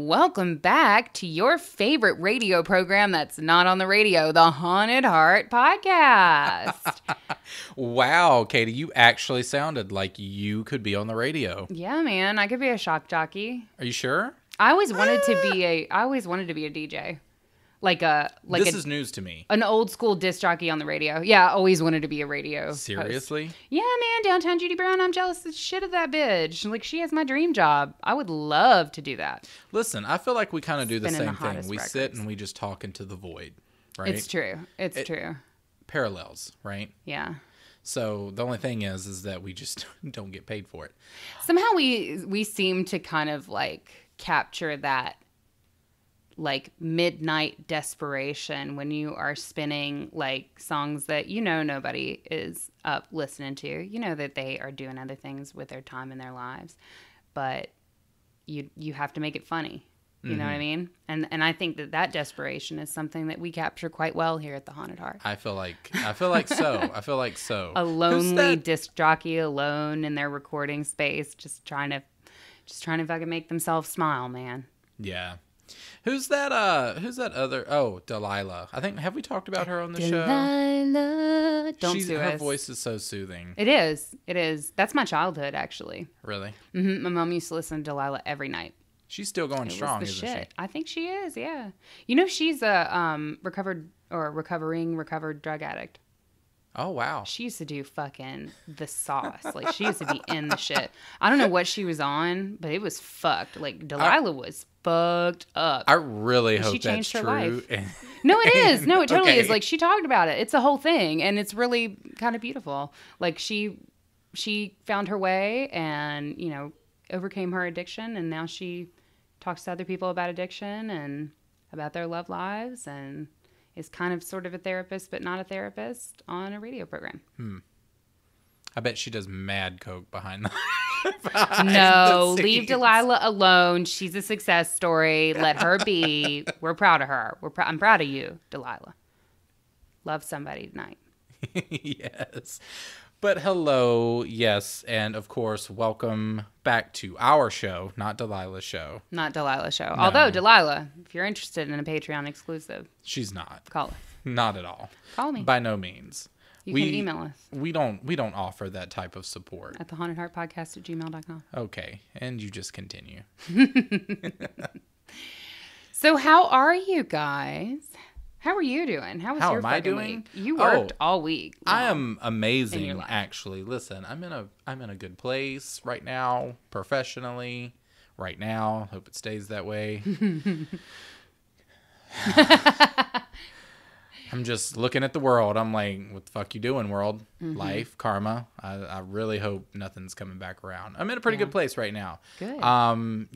welcome back to your favorite radio program that's not on the radio, the Haunted Heart Podcast. Wow, Katie, you actually sounded like you could be on the radio. Yeah, man, I could be a shock jockey. Are you sure? I always wanted to be a DJ. This is news to me. An old school disc jockey on the radio. Yeah, I always wanted to be a radio Seriously? host. Yeah, man, downtown Judy Brown, I'm jealous as shit of that bitch. Like, she has my dream job. I would love to do that. Listen, I feel like we kind of do the same thing. We records. sit and we just talk into the void, right? It's true. It's true. Parallels, right? Yeah. So the only thing is that we just don't get paid for it. Somehow we seem to kind of like capture that like midnight desperation when you are spinning like songs that nobody is up listening to. You know that they are doing other things with their time in their lives, but you have to make it funny. You know what I mean? And I think that desperation is something that we capture quite well here at the Haunted Heart. I feel like so. A lonely disc jockey alone in their recording space, just trying to fucking make themselves smile, man. Yeah. Who's that other? Oh, Delilah. Have we talked about her on the show? Delilah. Don't sue us. Her voice is so soothing. It is. That's my childhood, actually. Really? Mm-hmm. My mom used to listen to Delilah every night. She's still going strong, isn't she? I think she is, yeah. She's a recovering drug addict. Oh, wow. She used to do fucking the sauce. Like, she used to be in the shit. I don't know what she was on, but it was fucked. Like, Delilah was fucked up. I really hope she changed that's her true. Life. No, it is. No, it totally Okay. is. Like, she talked about it. It's a whole thing, and it's really kind of beautiful. Like, she found her way and, overcame her addiction, and now she talks to other people about addiction and about their love lives, and is kind of sort of a therapist, but not a therapist on a radio program. I bet she does mad coke behind the No, the leave scenes. Delilah alone. She's a success story. Let her be. We're proud of her. I'm proud of you, Delilah. Love somebody tonight. Yes. But hello, yes, and of course, welcome back to our show, not Delilah's show. Not Delilah's show. No. Although, Delilah, if you're interested in a Patreon exclusive, She's not. call us. Not at all. Call me. By no means. You can email us We don't offer that type of support. at thehauntedheartpodcast@gmail.com. Okay, and you just continue. So how are you guys? How are you doing? How How your am I fucking doing? week? You worked all week. I long. am in your amazing, life. actually. Listen, I'm in a good place right now, professionally. Right now, hope it stays that way. I'm just looking at the world. I'm like, what the fuck you doing, world? Life, karma. I really hope nothing's coming back around. I'm in a pretty good place right now. Good. I'm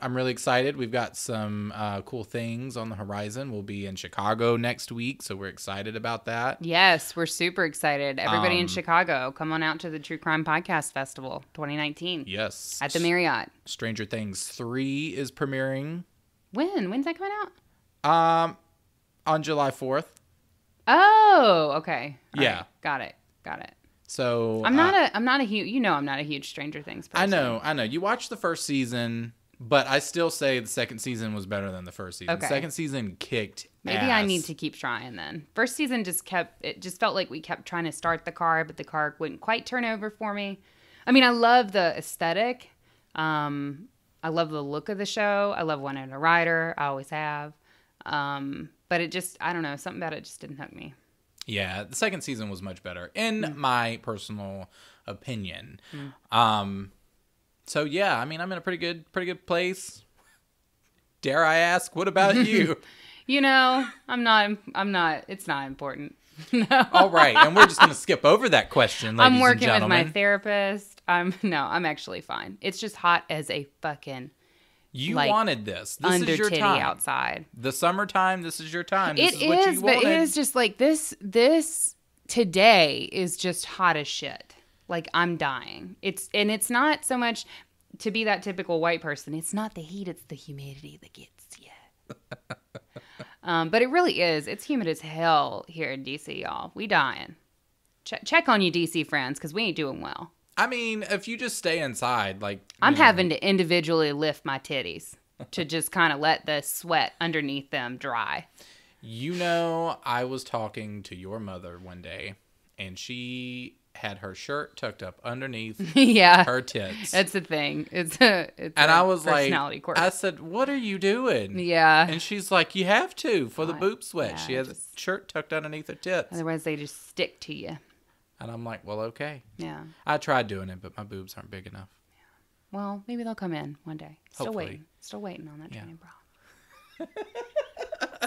really excited. We've got some cool things on the horizon. We'll be in Chicago next week, so we're excited about that. Yes, we're super excited. Everybody in Chicago, come on out to the True Crime Podcast Festival 2019. Yes. At the Marriott. Stranger Things 3 is premiering When's that coming out? on July 4th. Oh, okay. All Yeah. right. Got it. So I'm not a huge Stranger Things person. I know. You watched the first season, but I still say the second season was better than the first season. Okay. Second season kicked Maybe ass. I need to keep trying then. First season just felt like we kept trying to start the car, but the car wouldn't quite turn over for me. I mean, I love the aesthetic. I love the look of the show. I love Winona Ryder. I always have. But it just, I don't know, something about it just didn't hook me. Yeah, the second season was much better, in my personal opinion. So yeah, I mean, I'm in a pretty good place. Dare I ask, what about you? I'm not, it's not important. No. All right, and we're just going to skip over that question, ladies I'm working and with my gentlemen. therapist. I'm actually fine. It's just hot as a fucking You like, wanted this. This under is your titty time. outside. The summertime, this is your time. This It is what is, you but wanted. it is just like this today is just hot as shit. Like, I'm dying. It's not so much to be that typical white person. It's not the heat, it's the humidity that gets you. But it really is. It's humid as hell here in DC, y'all. We dying. Check on you, DC friends, because we ain't doing well. I mean, if you just stay inside, like... I'm having to individually lift my titties. to just kind of let the sweat underneath them dry. You know, I was talking to your mother one day, and she had her shirt tucked up underneath her tits. It's a thing. I was personality like, quirk. I said, what are you doing? Yeah. And she's like, you have to for the boob sweat. Yeah, she has a shirt tucked underneath her tits. Otherwise, they just stick to you. And I'm like, well, okay. Yeah. I tried doing it, but my boobs aren't big enough. Yeah. Well, maybe they'll come in one day. Hopefully. Still waiting on that training bra.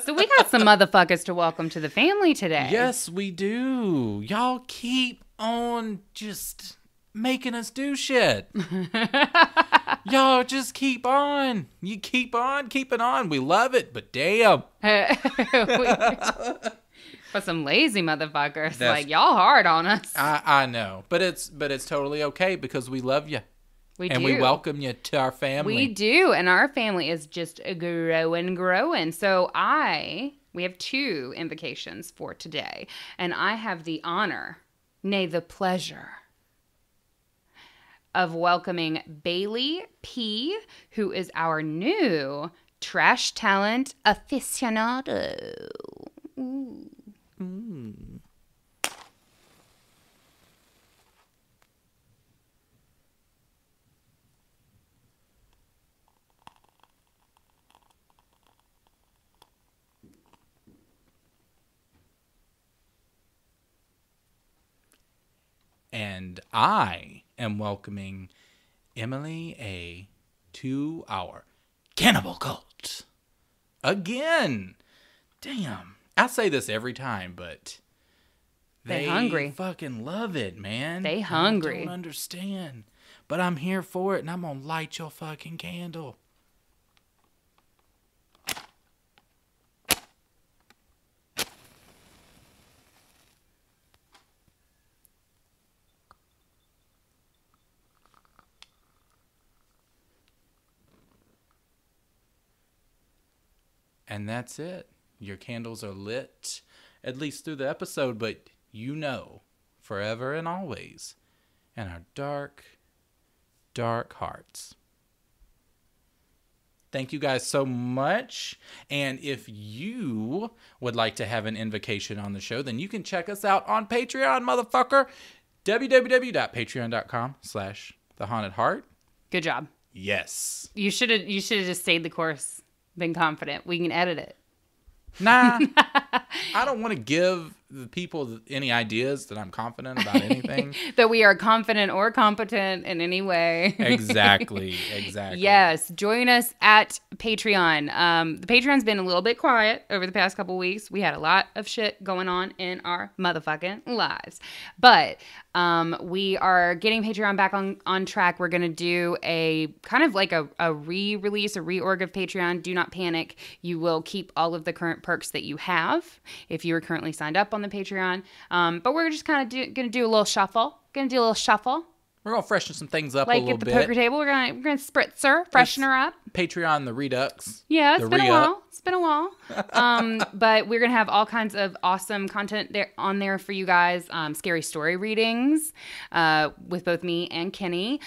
So we got some motherfuckers to welcome to the family today. Yes, we do. Y'all keep on just making us do shit. Y'all just keep on. You keep on keeping on. We love it, but damn. For some lazy motherfuckers. Like, y'all hard on us. I know. But it's totally okay because we love you. And we welcome you to our family. We do. And our family is just growing. So we have 2 invocations for today. And I have the honor, nay, the pleasure of welcoming Bailey P., who is our new trash talent aficionado. Ooh. Mm. And I am welcoming Emily A. to our cannibal cult. Again. Damn. I say this every time, but they hungry. Fucking love it, man. They hungry. I don't understand. But I'm here for it, and I'm going to light your fucking candle. And that's it. Your candles are lit, at least through the episode, but you know, forever and always, in our dark, dark hearts. Thank you guys so much. And if you would like to have an invocation on the show, then you can check us out on Patreon, motherfucker. www.patreon.com/thehauntedheart. Good job. Yes. You should have just stayed the course. Been confident. We can edit it. Nah. I don't want to give the people any ideas that I'm confident about anything. That we are confident or competent in any way. Exactly. Yes. Join us at Patreon. The Patreon's been a little bit quiet over the past couple weeks. We had a lot of shit going on in our motherfucking lives. But we are getting Patreon back on track. We're going to do a kind of like a re-release, a reorg of Patreon. Do not panic. You will keep all of the current perks that you have if you are currently signed up on the Patreon. But we're just kind of going to do a little shuffle. We're going to freshen some things up a like little at the bit. poker table. We're going to spritzer, freshen her up. Patreon, the Redux. Yeah, it's been a while. But we're going to have all kinds of awesome content on there for you guys. Scary story readings with both me and Kenny.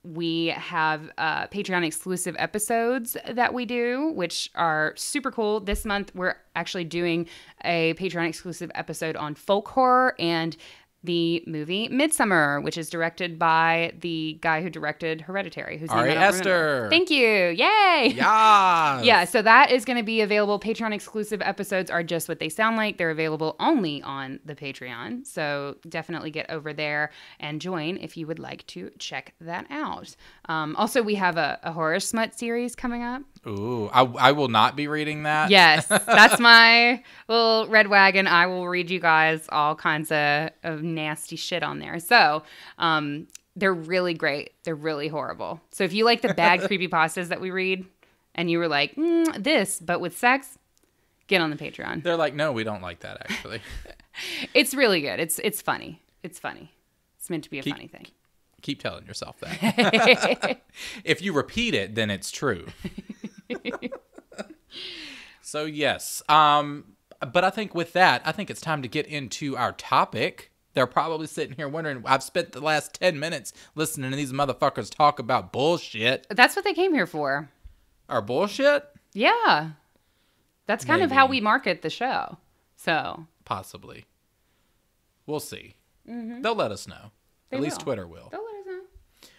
We have Patreon exclusive episodes that we do, which are super cool. This month, we're actually doing a Patreon exclusive episode on folk horror and the movie Midsummer, which is directed by the guy who directed Hereditary. Whose Ari name I don't Aster. remember. Thank you. Yay. Yes. Yeah, so that is going to be available. Patreon exclusive episodes are just what they sound like. They're available only on the Patreon. So definitely get over there and join if you would like to check that out. Also, we have a horror smut series coming up. Ooh, I will not be reading that. Yes, that's my little red wagon. I will read you guys all kinds of nasty shit on there. So they're really great. They're really horrible. So if you like the bad creepypastas that we read and you were like, this, but with sex, get on the Patreon. They're like, no, we don't like that, actually. It's really good. It's funny. It's funny. It's meant to be a funny thing. Keep telling yourself that. If you repeat it, then it's true. So, yes. But I think with that, I think it's time to get into our topic. They're probably sitting here wondering, I've spent the last 10 minutes listening to these motherfuckers talk about bullshit. That's what they came here for. are bullshit? Yeah. That's kind of how we market the show. So. Possibly. We'll see. Mm-hmm. They'll let us know. At least Twitter will. They'll let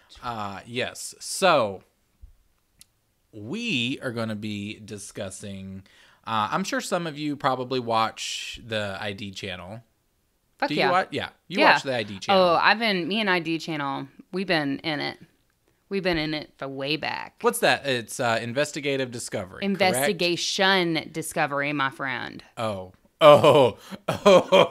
us know. Yes. So, we are going to be discussing... I'm sure some of you probably watch the ID channel. Fuck Do yeah. you watch? Yeah. You watch the ID channel. Oh, me and ID channel, we've been in it. We've been in it for way back. What's that? It's investigative discovery. Investigation correct? Discovery, my friend. Oh.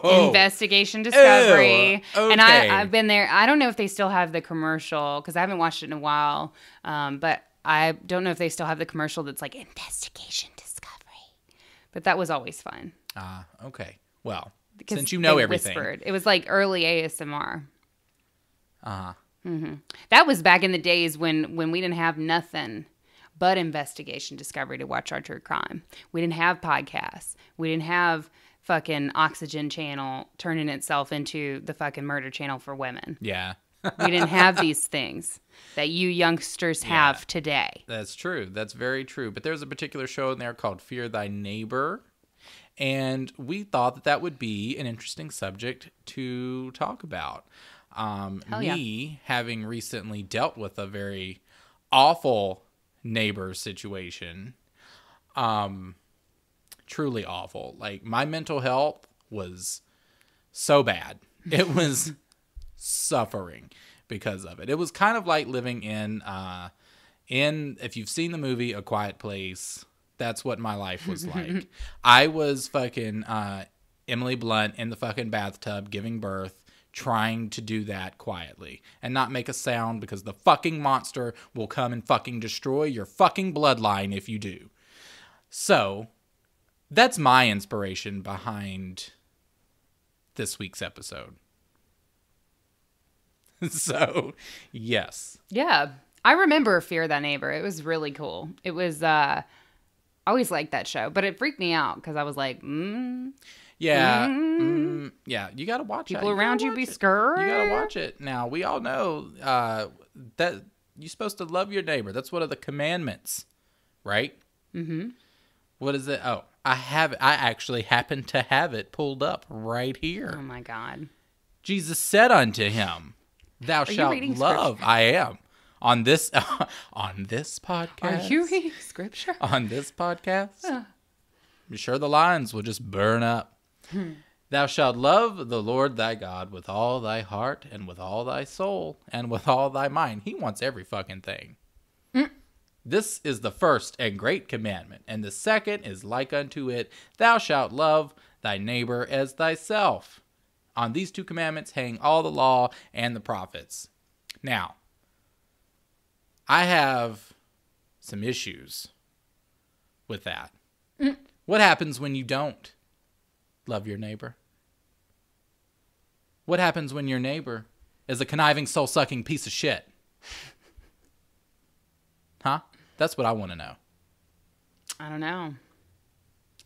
Investigation Discovery. Ew, okay. And I've been there. I don't know if they still have the commercial because I haven't watched it in a while. But I don't know if they still have the commercial that's like Investigation Discovery. But that was always fun. Okay. Well, because since you know everything. Whispered. It was like early ASMR. Mm-hmm. That was back in the days when we didn't have nothing but Investigation Discovery to watch our true crime. We didn't have podcasts. We didn't have fucking Oxygen Channel turning itself into the fucking murder channel for women. Yeah. We didn't have these things that you youngsters have today. That's true. That's very true. But there's a particular show in there called Fear Thy Neighbor. And we thought that would be an interesting subject to talk about. Me having recently dealt with a very awful neighbor situation, truly awful. Like, my mental health was so bad. It was suffering because of it. It was kind of like living in if you've seen the movie A Quiet Place, that's what my life was like. I was fucking Emily Blunt in the fucking bathtub giving birth, trying to do that quietly and not make a sound because the fucking monster will come and fucking destroy your fucking bloodline if you do. So, that's my inspiration behind this week's episode. So, yes. Yeah. I remember Fear Thy Neighbor. It was really cool. It was, I always liked that show, but it freaked me out because I was like, Yeah, yeah, you gotta watch it. People around you be scared. You gotta watch it. Now, we all know that you're supposed to love your neighbor. That's one of the commandments, right? Mm-hmm. What is it? Oh, I actually happen to have it pulled up right here. Oh, my God. Jesus said unto him, thou shalt love. I am. On this podcast. Are you reading scripture? On this podcast? I'm sure the lines will just burn up. Thou shalt love the Lord thy God with all thy heart and with all thy soul and with all thy mind. He wants every fucking thing. This is the first and great commandment, and the second is like unto it. Thou shalt love thy neighbor as thyself. On these two commandments hang all the law and the prophets. Now, I have some issues with that. What happens when you don't love your neighbor? What happens when your neighbor is a conniving, soul-sucking piece of shit? Huh? That's what I want to know. I don't know.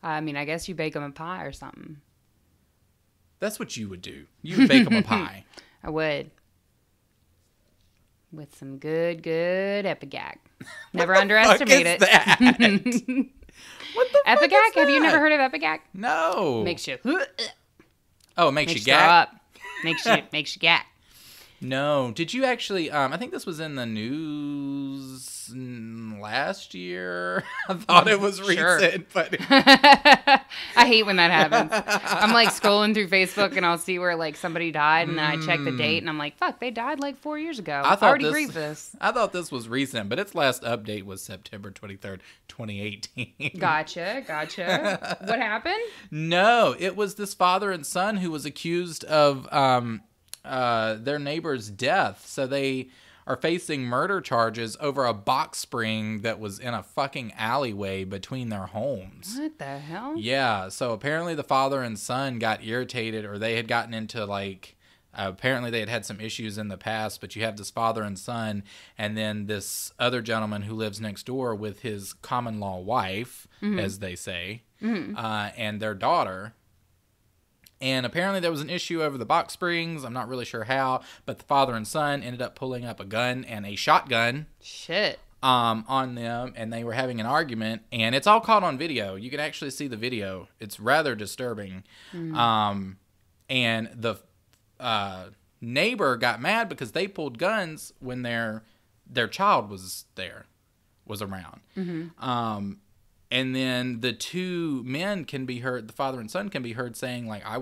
I mean, I guess you bake them a pie or something. That's what you would do. You would bake them a pie. I would. With some good Epigag. Never underestimate it. That? What the fuck is Epigag? that? Have you never heard of Epigag? No. Makes you. Oh, it makes you throw gag? up. Makes you gag. No. Did you actually, I think this was in the news last year. I thought it was recent, but. I hate when that happens. I'm like scrolling through Facebook and I'll see where like somebody died and then I check the date and I'm like, fuck, they died like 4 years ago. I already grieved this. I thought this was recent, but its last update was September 23rd, 2018. Gotcha. What happened? No, it was this father and son who was accused of their neighbor's death. So they are facing murder charges over a box spring that was in a fucking alleyway between their homes. What the hell? Yeah, so apparently the father and son got irritated, or they had gotten into like, apparently they had some issues in the past, but you have this father and son, and then this other gentleman who lives next door with his common law wife, as they say, and their daughter. And apparently there was an issue over the box springs. I'm not really sure how, but the father and son ended up pulling up a gun and a shotgun. Shit. on them, and they were having an argument, and it's all caught on video. You can actually see the video. It's rather disturbing. And the neighbor got mad because they pulled guns when their child was around. And then the two men can be heard, the father and son can be heard saying, like, I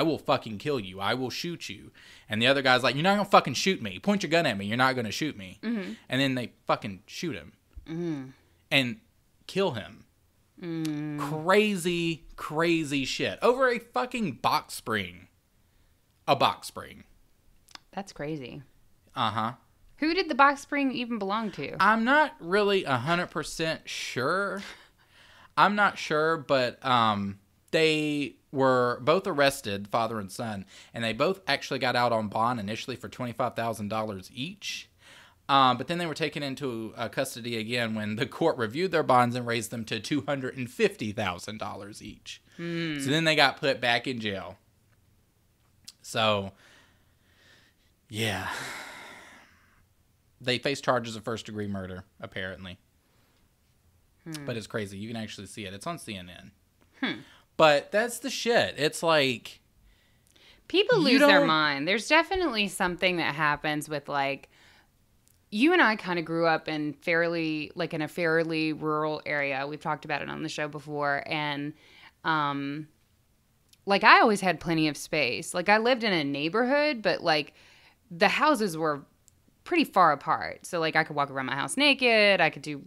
will fucking kill you. I will shoot you. And the other guy's like, you're not going to fucking shoot me. Point your gun at me. You're not going to shoot me. And then they fucking shoot him. And kill him. Crazy, crazy shit. Over a fucking box spring. A box spring. That's crazy. Uh-huh. Who did the box spring even belong to? I'm not really 100% sure. I'm not sure, but they were both arrested, father and son, and they both actually got out on bond initially for $25,000 each. But then they were taken into custody again when the court reviewed their bonds and raised them to $250,000 each. So then they got put back in jail. So, yeah. They face charges of first-degree murder, apparently. But it's crazy. You can actually see it. It's on CNN. But that's the shit. It's like... People lose their mind. There's definitely something that happens with, like... You and I kind of grew up in in a fairly rural area. We've talked about it on the show before. And, like, I always had plenty of space. Like, I lived in a neighborhood, but, like, the houses were pretty far apart. So, like, I could walk around my house naked. I could do,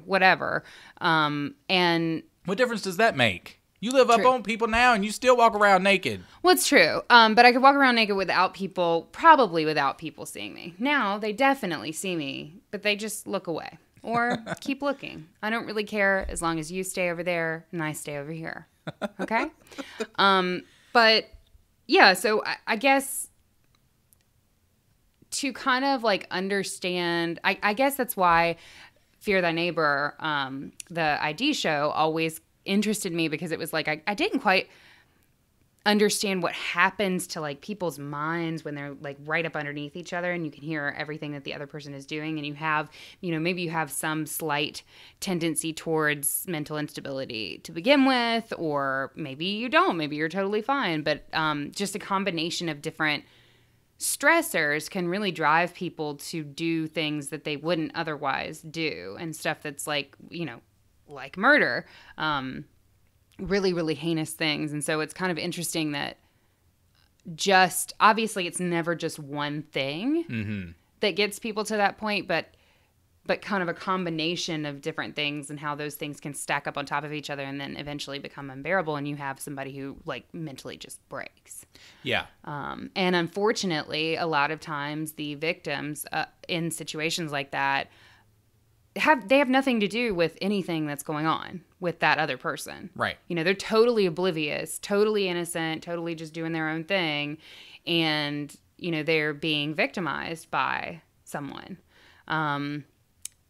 whatever. And what difference does that make? You live up on people now and you still walk around naked. Well, it's true. But I could walk around naked probably without people seeing me. Now, they definitely see me, but they just look away or keep looking. I don't really care as long as you stay over there and I stay over here. Okay? But, yeah, so I guess... to kind of like understand, I guess that's why Fear Thy Neighbor, the ID show, always interested me, because it was like I didn't quite understand what happens to like people's minds when they're like right up underneath each other and you can hear everything that the other person is doing, and you have, maybe you have some slight tendency towards mental instability to begin with, or maybe you don't, maybe you're totally fine, but just a combination of different stressors can really drive people to do things that they wouldn't otherwise do, and stuff that's like, like murder, really, really heinous things. And so it's kind of interesting that just, obviously it's never just one thing that gets people to that point, but kind of a combination of different things and how those things can stack up on top of each other and then eventually become unbearable, and you have somebody who like mentally just breaks. Yeah. And unfortunately, a lot of times the victims in situations like that have nothing to do with anything that's going on with that other person. Right. They're totally oblivious, totally innocent, totally just doing their own thing, and they're being victimized by someone.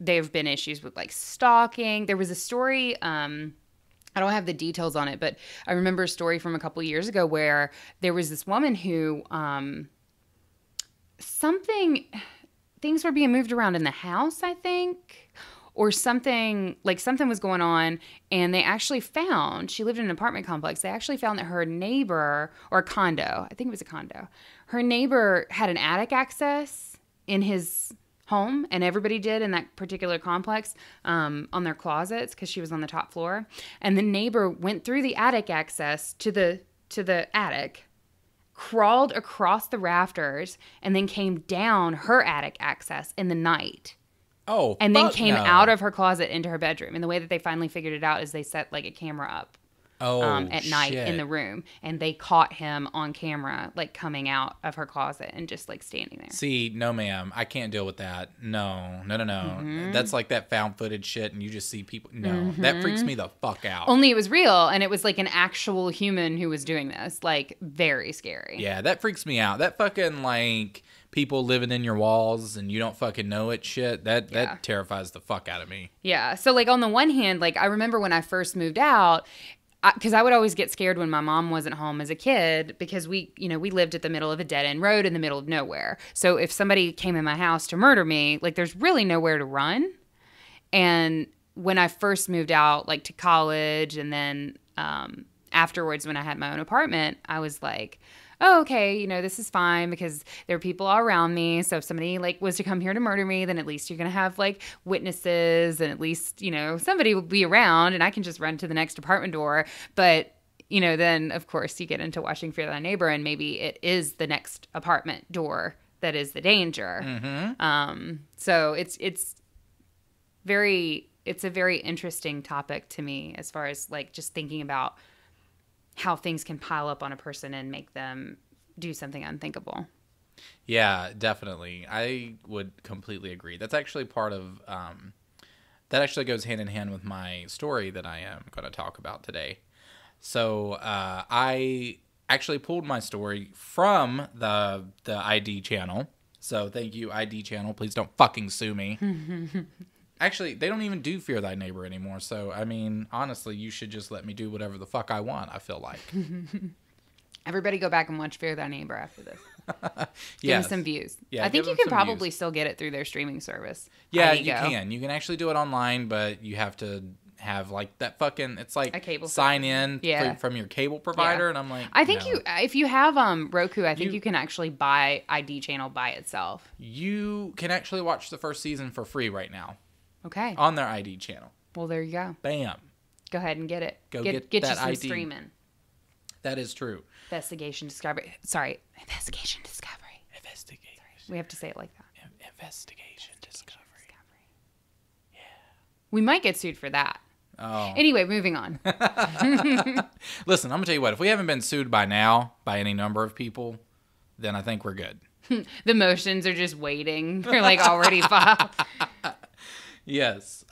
There have been issues with like stalking. There was a story, I don't have the details on it, but I remember a story from a couple of years ago where there was this woman who things were being moved around in the house, I think, or something was going on, and they actually found, she lived in an apartment complex, they actually found that her neighbor, or a condo, I think it was a condo, her neighbor had an attic access in his home, and everybody did in that particular complex, on their closets, because she was on the top floor. And the neighbor went through the attic access to the attic, crawled across the rafters, and then came down her attic access in the night. Oh, and then came out of her closet into her bedroom. And the way that they finally figured it out is they set like a camera up. At night in the room, and they caught him on camera like coming out of her closet and just like standing there. See, no ma'am, I can't deal with that. No. That's like that found footage shit, and you just see people. No, that freaks me the fuck out. Only it was real, and it was like an actual human who was doing this. Like, very scary. Yeah, that freaks me out. That fucking like people living in your walls and you don't fucking know it shit, that terrifies the fuck out of me. Yeah. So like on the one hand, like I remember when I first moved out, because I would always get scared when my mom wasn't home as a kid, because we lived at the middle of a dead end road in the middle of nowhere. So if somebody came in my house to murder me, like there's really nowhere to run. And when I first moved out, like to college, and then afterwards when I had my own apartment, I was like, oh, okay, you know, this is fine because there are people all around me. So if somebody like was to come here to murder me, then at least you're going to have like witnesses, and at least, you know, somebody will be around and I can just run to the next apartment door. But, you know, then of course you get into watching Fear Thy Neighbor, and maybe it is the next apartment door that is the danger. Mm-hmm. So it's a very interesting topic to me, as far as like just thinking about how things can pile up on a person and make them do something unthinkable. Yeah, definitely. I would completely agree. That's actually part of, that actually goes hand in hand with my story that I am going to talk about today. So I actually pulled my story from the ID channel. So thank you, ID channel. Please don't fucking sue me. Actually, they don't even do Fear Thy Neighbor anymore. So, I mean, honestly, you should just let me do whatever the fuck I want, I feel like. Everybody go back and watch Fear Thy Neighbor after this. Give them some views. Yeah, I think you can probably still get it through their streaming service. Yeah, you can. You can actually do it online, but you have to have like that fucking, it's like a cable sign in from your cable provider. Yeah. And I'm like, I think if you have Roku, I think you can actually buy ID channel by itself. You can actually watch the first season for free right now. Okay. On their ID channel. Well, there you go. Bam. Go ahead and get it. Get you that some ID. streaming. That is true. Investigation Discovery. Sorry. Investigation Discovery. We have to say it like that. Investigation Discovery. Yeah. We might get sued for that. Oh. Anyway, moving on. Listen, I'm going to tell you what. If we haven't been sued by now by any number of people, then I think we're good. The motions are just waiting. They're like already filed. Yes.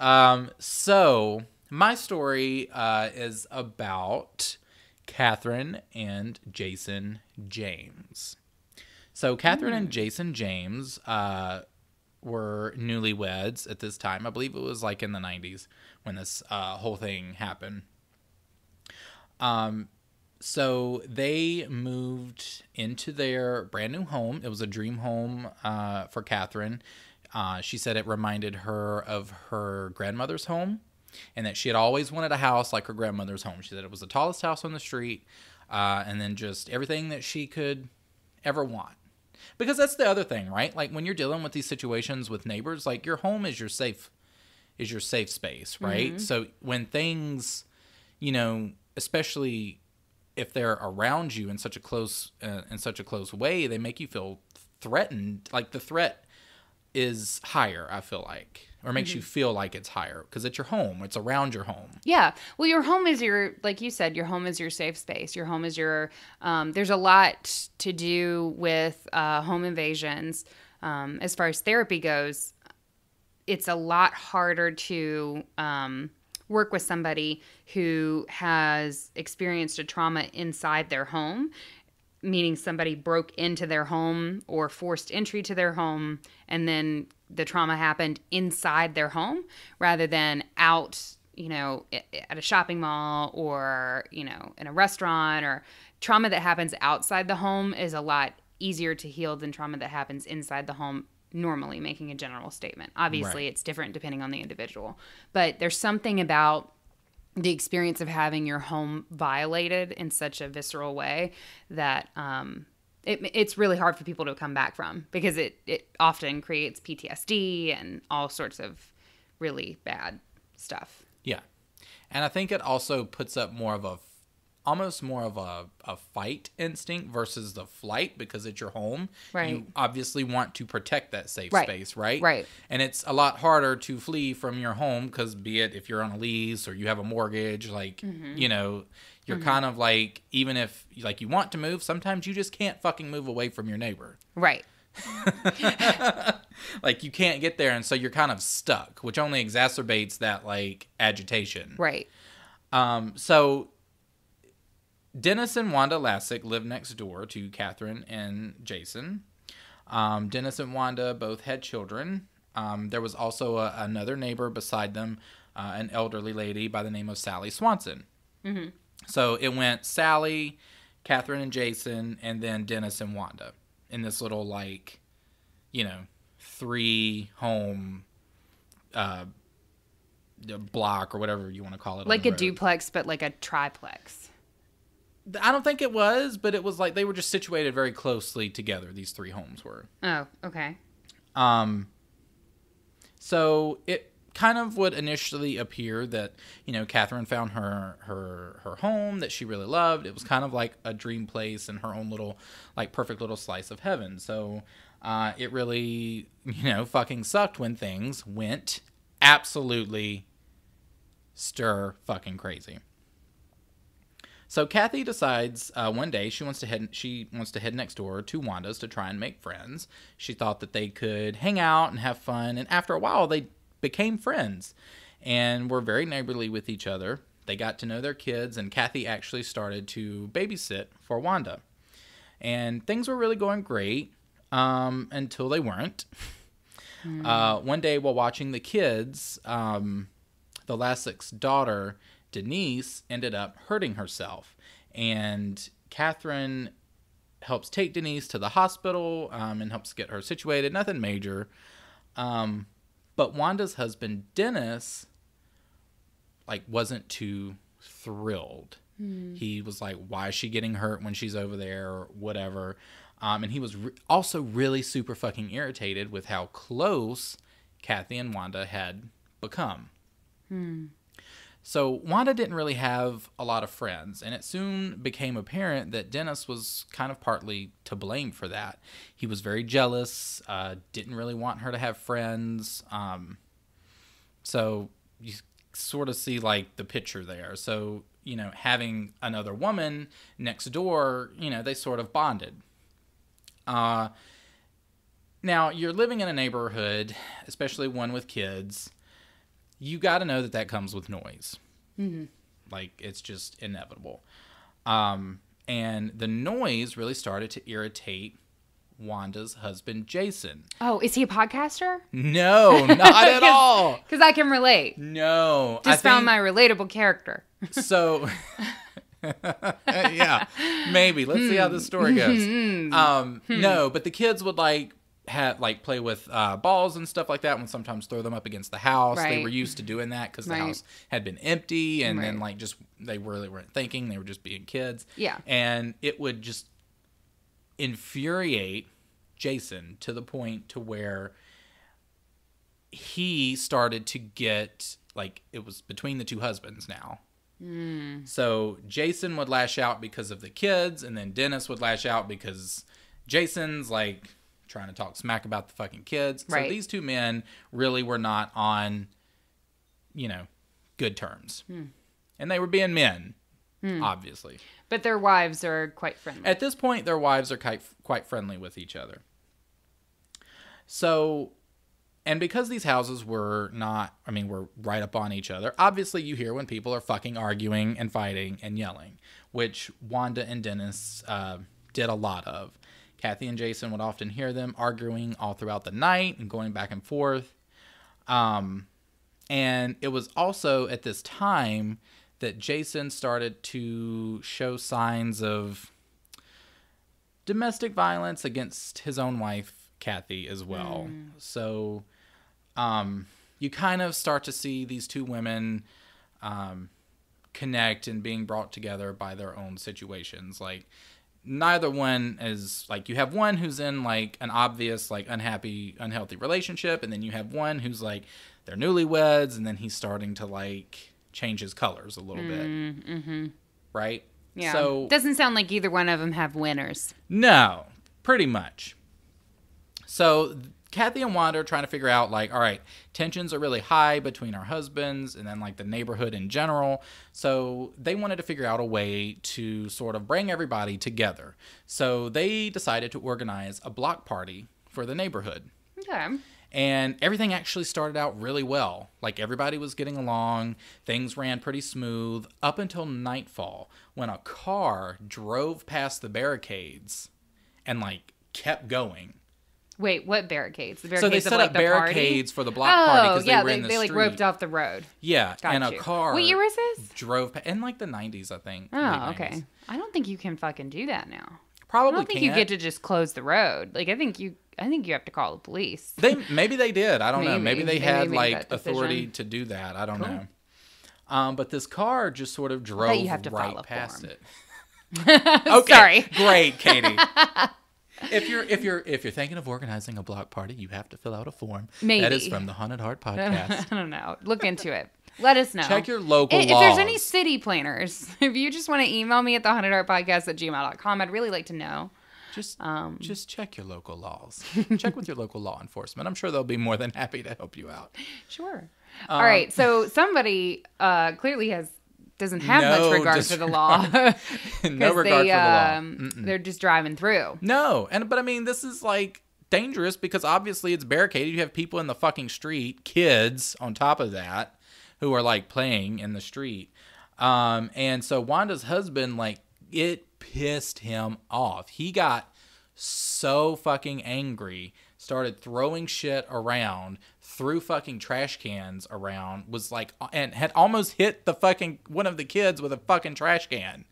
So my story is about Catherine and Jason James. So Catherine and Jason James were newlyweds at this time. I believe it was like in the 90s when this whole thing happened. So they moved into their brand new home. It was a dream home for Catherine. She said it reminded her of her grandmother's home, and that she had always wanted a house like her grandmother's home. She said it was the tallest house on the street, and then just everything that she could ever want. Because that's the other thing, right? Like when you're dealing with these situations with neighbors, like your home is your safe space, right? Mm-hmm. So when things, you know, especially if they're around you in such a close way, they make you feel threatened. Like the threat is higher, I feel like, or makes you feel like it's higher because it's your home. It's around your home. Yeah. Well, your home is like you said, your home is your safe space. Your home is your, there's a lot to do with home invasions. As far as therapy goes, it's a lot harder to work with somebody who has experienced a trauma inside their home, meaning somebody broke into their home or forced entry to their home, and then the trauma happened inside their home rather than out, you know, at a shopping mall or, you know, in a restaurant. Or trauma that happens outside the home is a lot easier to heal than trauma that happens inside the home, normally, making a general statement. Obviously, right. It's different depending on the individual. But there's something about the experience of having your home violated in such a visceral way that it's really hard for people to come back from, because it often creates PTSD and all sorts of really bad stuff. Yeah. And I think it also puts up almost more of a fight instinct versus the flight, because it's your home. Right. You obviously want to protect that safe space, right? Right. And it's a lot harder to flee from your home because, be it if you're on a lease or you have a mortgage, like, you know, you're kind of like, even if like you want to move, sometimes you just can't fucking move away from your neighbor. Right. Like you can't get there, and so you're kind of stuck, which only exacerbates that like agitation. Right. So Dennis and Wanda Lassick lived next door to Catherine and Jason. Dennis and Wanda both had children. There was also another neighbor beside them, an elderly lady by the name of Sally Swanson. Mm-hmm. So it went Sally, Catherine and Jason, and then Dennis and Wanda in this little, like, you know, 3-home block or whatever you want to call it. Like a duplex, but like a triplex. I don't think it was, but it was like they were just situated very closely together. These 3 homes were. Oh, okay. So it kind of would initially appear that, Catherine found her home that she really loved. It was kind of like a dream place and her own little, like, perfect little slice of heaven. So it really, fucking sucked when things went absolutely stir fucking crazy. So Kathy decides one day she wants to head next door to Wanda's to try and make friends. She thought that they could hang out and have fun, and after a while they became friends and were very neighborly with each other. They got to know their kids, and Kathy actually started to babysit for Wanda. And things were really going great until they weren't. One day while watching the kids, the Lassick's daughter, Denise, ended up hurting herself. And Catherine helps take Denise to the hospital and helps get her situated. Nothing major. But Wanda's husband, Dennis, wasn't too thrilled. He was like, why is she getting hurt when she's over there or whatever? And he was also really super fucking irritated with how close Kathy and Wanda had become. So Wanda didn't really have a lot of friends, and it soon became apparent that Dennis was kind of partly to blame for that. He was very jealous, didn't really want her to have friends. So you sort of see the picture there. So, having another woman next door, they sort of bonded. Now, you're living in a neighborhood, especially one with kids. You got to know that comes with noise. It's just inevitable. And the noise really started to irritate Wanda's husband, Jason. Oh, is he a podcaster? No, not at all. Because I can relate. No. Just found my relatable character. So, yeah, maybe. Let's see how this story goes. No, but the kids would play with balls and stuff like that and sometimes throw them up against the house. Right. They were used to doing that because the house had been empty and then they really weren't thinking. They were just being kids. Yeah. And it would just infuriate Jason to the point to where he started to get it was between the 2 husbands now. So Jason would lash out because of the kids, and then Dennis would lash out because Jason's trying to talk smack about the fucking kids. So these 2 men really were not on, good terms. And they were being men, obviously. But their wives are quite friendly. At this point, their wives are quite friendly with each other. So, and because these houses were were right up on each other, obviously you hear when people are fucking arguing and fighting and yelling, which Wanda and Dennis did a lot of. Kathy and Jason would often hear them arguing all throughout the night and going back and forth. And it was also at this time that Jason started to show signs of domestic violence against his own wife, Kathy, as well. So you kind of start to see these 2 women connect and being brought together by their own situations. Neither one is you have one who's in an obvious unhealthy relationship, and then you have one who's they're newlyweds, and then he's starting to change his colors a little bit, right? Yeah. So doesn't sound like either one of them have winners. No, pretty much. So Kathy and Wanda are trying to figure out, all right, tensions are really high between our husbands and then, the neighborhood in general. So they wanted to figure out a way to sort of bring everybody together. So they decided to organize a block party for the neighborhood. Okay. And everything actually started out really well. Everybody was getting along. Things ran pretty smooth up until nightfall when a car drove past the barricades and, kept going. Wait, what barricades? The barricades so they set up barricades for the block party because they were in the street. They roped off the road. Yeah, and a car. What year was this? Drove in the 90s, I think. Oh, okay. I don't think you can fucking do that now. Probably I don't think you get to just close the road. Like, I think you have to call the police. Maybe they did. I don't know. Maybe they had like authority decision. to do that. I don't know. But this car just sort of drove right past it. Okay, sorry. Great, Katie. If you're thinking of organizing a block party, you have to fill out a form. Maybe. That is from the Haunted Heart podcast. I don't know. Look into it. Let us know. Check your local laws. If there's any city planners, if you just want to email me at thehauntedheartpodcast@gmail.com, I'd really like to know. Just check your local laws. Check with your local law enforcement. I'm sure they'll be more than happy to help you out. Sure. All right. So somebody clearly doesn't have much regard for the law. No regard for the law. They're just driving through. No. But I mean, this is like dangerous because obviously it's barricaded. You have people in the fucking street, kids on top of that, who are like playing in the street. And so Wanda's husband, like, it pissed him off. He got so fucking angry, started throwing shit around, threw fucking trash cans around, was like, and had almost hit the fucking one of the kids with a fucking trash can.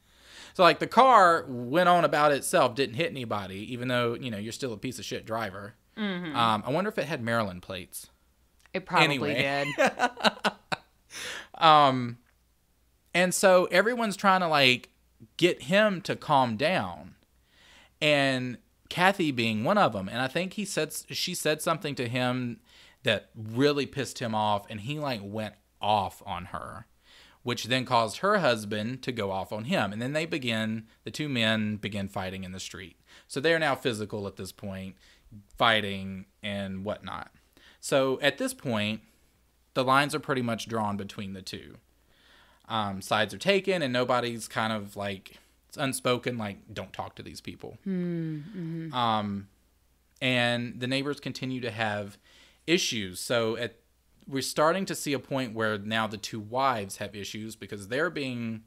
So like the car went on about itself, didn't hit anybody, even though, you know, you're still a piece of shit driver. Mm-hmm. I wonder if it had Maryland plates. It probably did. And so everyone's trying to like get him to calm down, and Kathy being one of them. And I think she said something to him that really pissed him off, and he like went off on her, which then caused her husband to go off on him. And then the two men begin fighting in the street. So they're now physical at this point, fighting and whatnot. So at this point, the lines are pretty much drawn between the two. Sides are taken, and nobody's kind of like, it's unspoken, like, don't talk to these people. Mm-hmm. And the neighbors continue to have issues. So we're starting to see a point where now the two wives have issues because they're being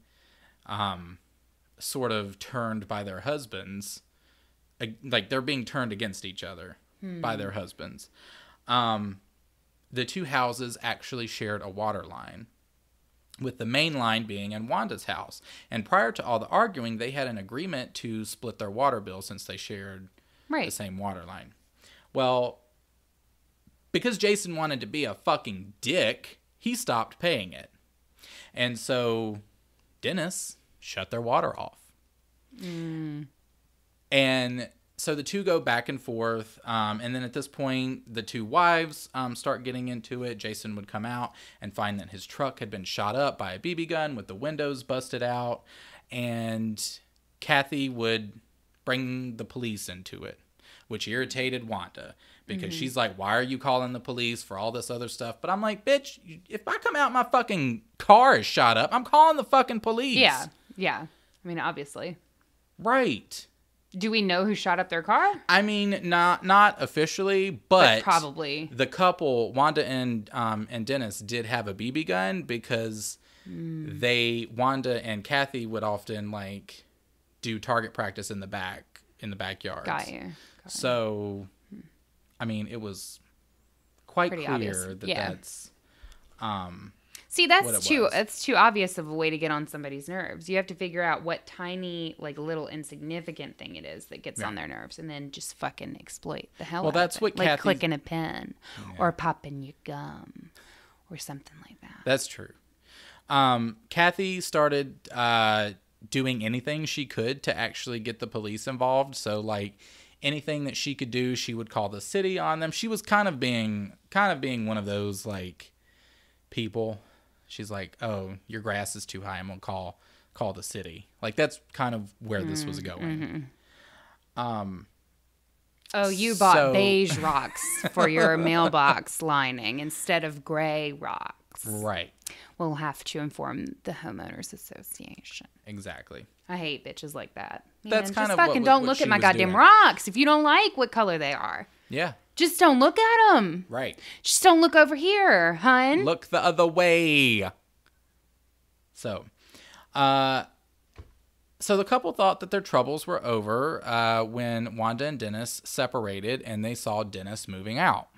sort of turned by their husbands. Like, they're being turned against each other by their husbands. The two houses actually shared a water line, with the main line being in Wanda's house. And prior to all the arguing, they had an agreement to split their water bill since they shared the same water line. Well, because Jason wanted to be a fucking dick, he stopped paying it. And so Dennis shut their water off. And so the two go back and forth, and then at this point, the two wives start getting into it. Jason would come out and find that his truck had been shot up by a BB gun with the windows busted out, and Kathy would bring the police into it, which irritated Wanda, because she's like, why are you calling the police for all this other stuff? But I'm like, bitch, if I come out my fucking car is shot up, I'm calling the fucking police. Yeah. I mean, obviously. Right. Do we know who shot up their car? I mean, not officially, but probably the couple, Wanda and Dennis, did have a BB gun because Wanda and Kathy would often like do target practice in the backyard. Got you. So, I mean, it was quite pretty clear obvious. That's. See, that's too obvious of a way to get on somebody's nerves. You have to figure out what tiny, like, little insignificant thing it is that gets on their nerves, and then just fucking exploit the hell out of it. Well, that's what like Kathy's... clicking a pen or popping your gum or something like that. That's true. Kathy started doing anything she could to actually get the police involved. So, like, anything that she could do, she would call the city on them. She was kind of being one of those, like, people. She's like, oh, your grass is too high, I'm going to call the city. Like, that's kind of where this was going. Oh, you bought beige rocks for your mailbox lining instead of gray rocks. Right. We'll have to inform the homeowners association. Exactly. I hate bitches like that. That's kind just of fucking what don't look at my goddamn rocks if you don't like what color they are. Yeah. Just don't look at them. Right. Just don't look over here, hun. Look the other way. So the couple thought that their troubles were over when Wanda and Dennis separated and they saw Dennis moving out.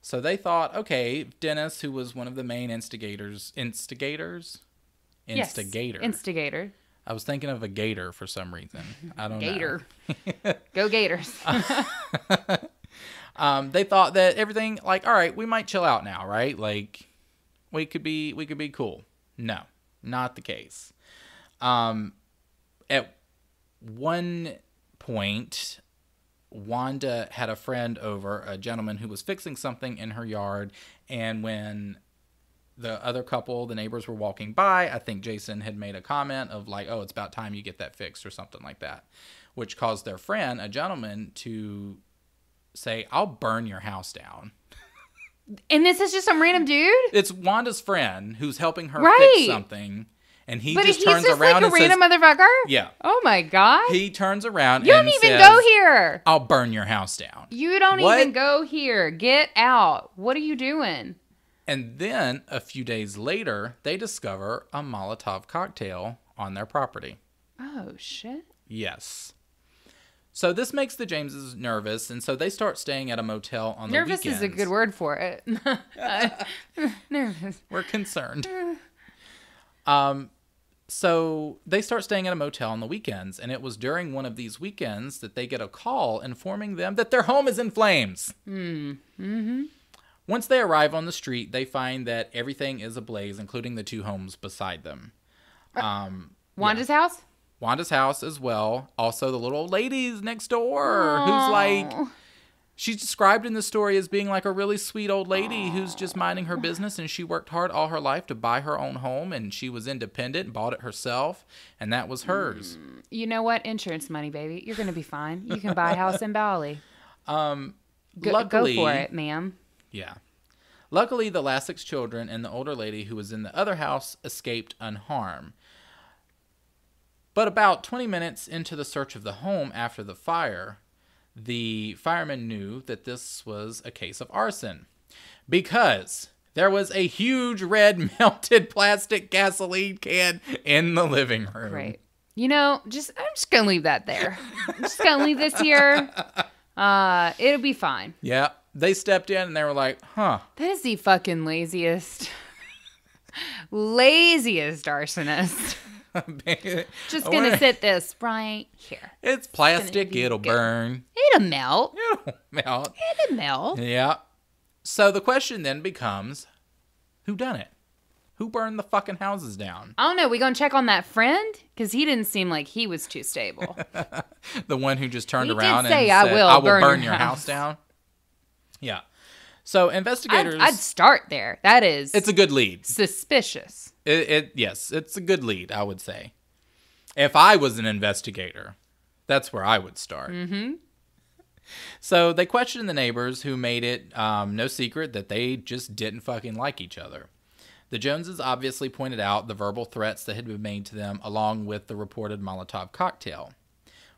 So they thought, okay, Dennis, who was one of the main instigator. I was thinking of a gator for some reason. I don't Gator. know. Go Gators. They thought that everything, like, all right, we might chill out now, right? Like, we could be cool. No, not the case. At one point, Wanda had a friend over, a gentleman who was fixing something in her yard, and when the other couple, the neighbors, were walking by, I think Jason had made a comment of like, oh, it's about time you get that fixed or something like that, which caused their friend, a gentleman, to say, I'll burn your house down. And this is just some random dude? It's Wanda's friend who's helping her Right. fix something, and he But just he's turns just around like a and random says, motherfucker? yeah. Oh my God. He turns around You and don't even says, go here. I'll burn your house down. You don't What? even go here. Get out. What are you doing? And then, a few days later, they discover a Molotov cocktail on their property. Oh, shit. Yes. So this makes the Jameses nervous, and so they start staying at a motel on the weekends. Nervous is a good word for it. Nervous. We're concerned. So they start staying at a motel on the weekends, and it was during one of these weekends that they get a call informing them that their home is in flames. Mm-hmm. Once they arrive on the street, they find that everything is ablaze, including the two homes beside them. Wanda's house? Wanda's house as well. Also, the little old lady's next door, who's like, she's described in the story as being like a really sweet old lady who's just minding her business, and she worked hard all her life to buy her own home, and she was independent and bought it herself, and that was hers. You know what? Insurance money, baby. You're going to be fine. You can buy a house in Bali. Luckily, go for it, ma'am. Yeah. Luckily, the last 6 children and the older lady who was in the other house escaped unharmed. But about 20 minutes into the search of the home after the fire, the firemen knew that this was a case of arson because there was a huge red melted plastic gasoline can in the living room. Right. You know, I'm just going to leave that there. I'm just going to leave this here. It'll be fine. Yeah. They stepped in and they were like, huh. That is the fucking laziest arsonist. Just going to sit this right here. It's plastic. It'll burn. It'll melt. It'll melt. It'll melt. Yeah. So the question then becomes, who done it? Who burned the fucking houses down? I don't know. We going to check on that friend? Because he didn't seem like he was too stable. The one who just turned He around did and say, said, I will burn your house house down. Yeah. So investigators... I'd start there. That is... It's a good lead. Suspicious. Yes, it's a good lead, I would say. If I was an investigator, that's where I would start. Mm-hmm. So they questioned the neighbors, who made it no secret that they just didn't fucking like each other. The Joneses obviously pointed out the verbal threats that had been made to them, along with the reported Molotov cocktail,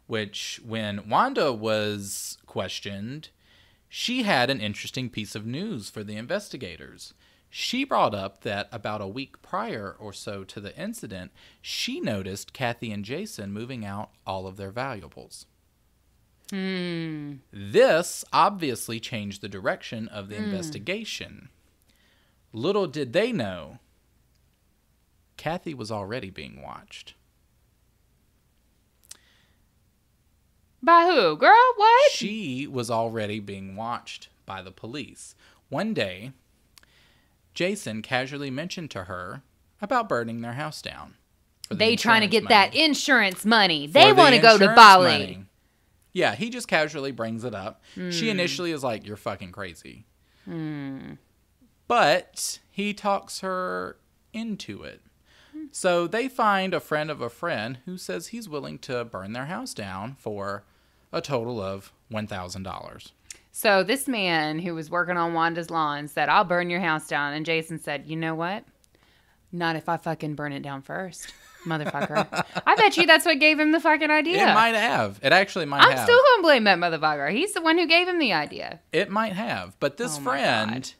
which, when Wanda was questioned, she had an interesting piece of news for the investigators. She brought up that about a week prior or so to the incident, she noticed Kathy and Jason moving out all of their valuables. This obviously changed the direction of the investigation. Little did they know, Kathy was already being watched. By who? Girl, what? She was already being watched by the police. One day, Jason casually mentioned to her about burning their house down. They trying to get money. that insurance money. They want to go to Bali. Money. Yeah, he just casually brings it up. She initially is like, you're fucking crazy. But he talks her into it. So they find a friend of a friend who says he's willing to burn their house down for a total of $1,000. So this man who was working on Wanda's lawn said, I'll burn your house down. And Jason said, you know what? Not if I fucking burn it down first, motherfucker. I bet you that's what gave him the fucking idea. It might have. It actually might have. I'm still going to blame that motherfucker. He's the one who gave him the idea. It might have. But this friend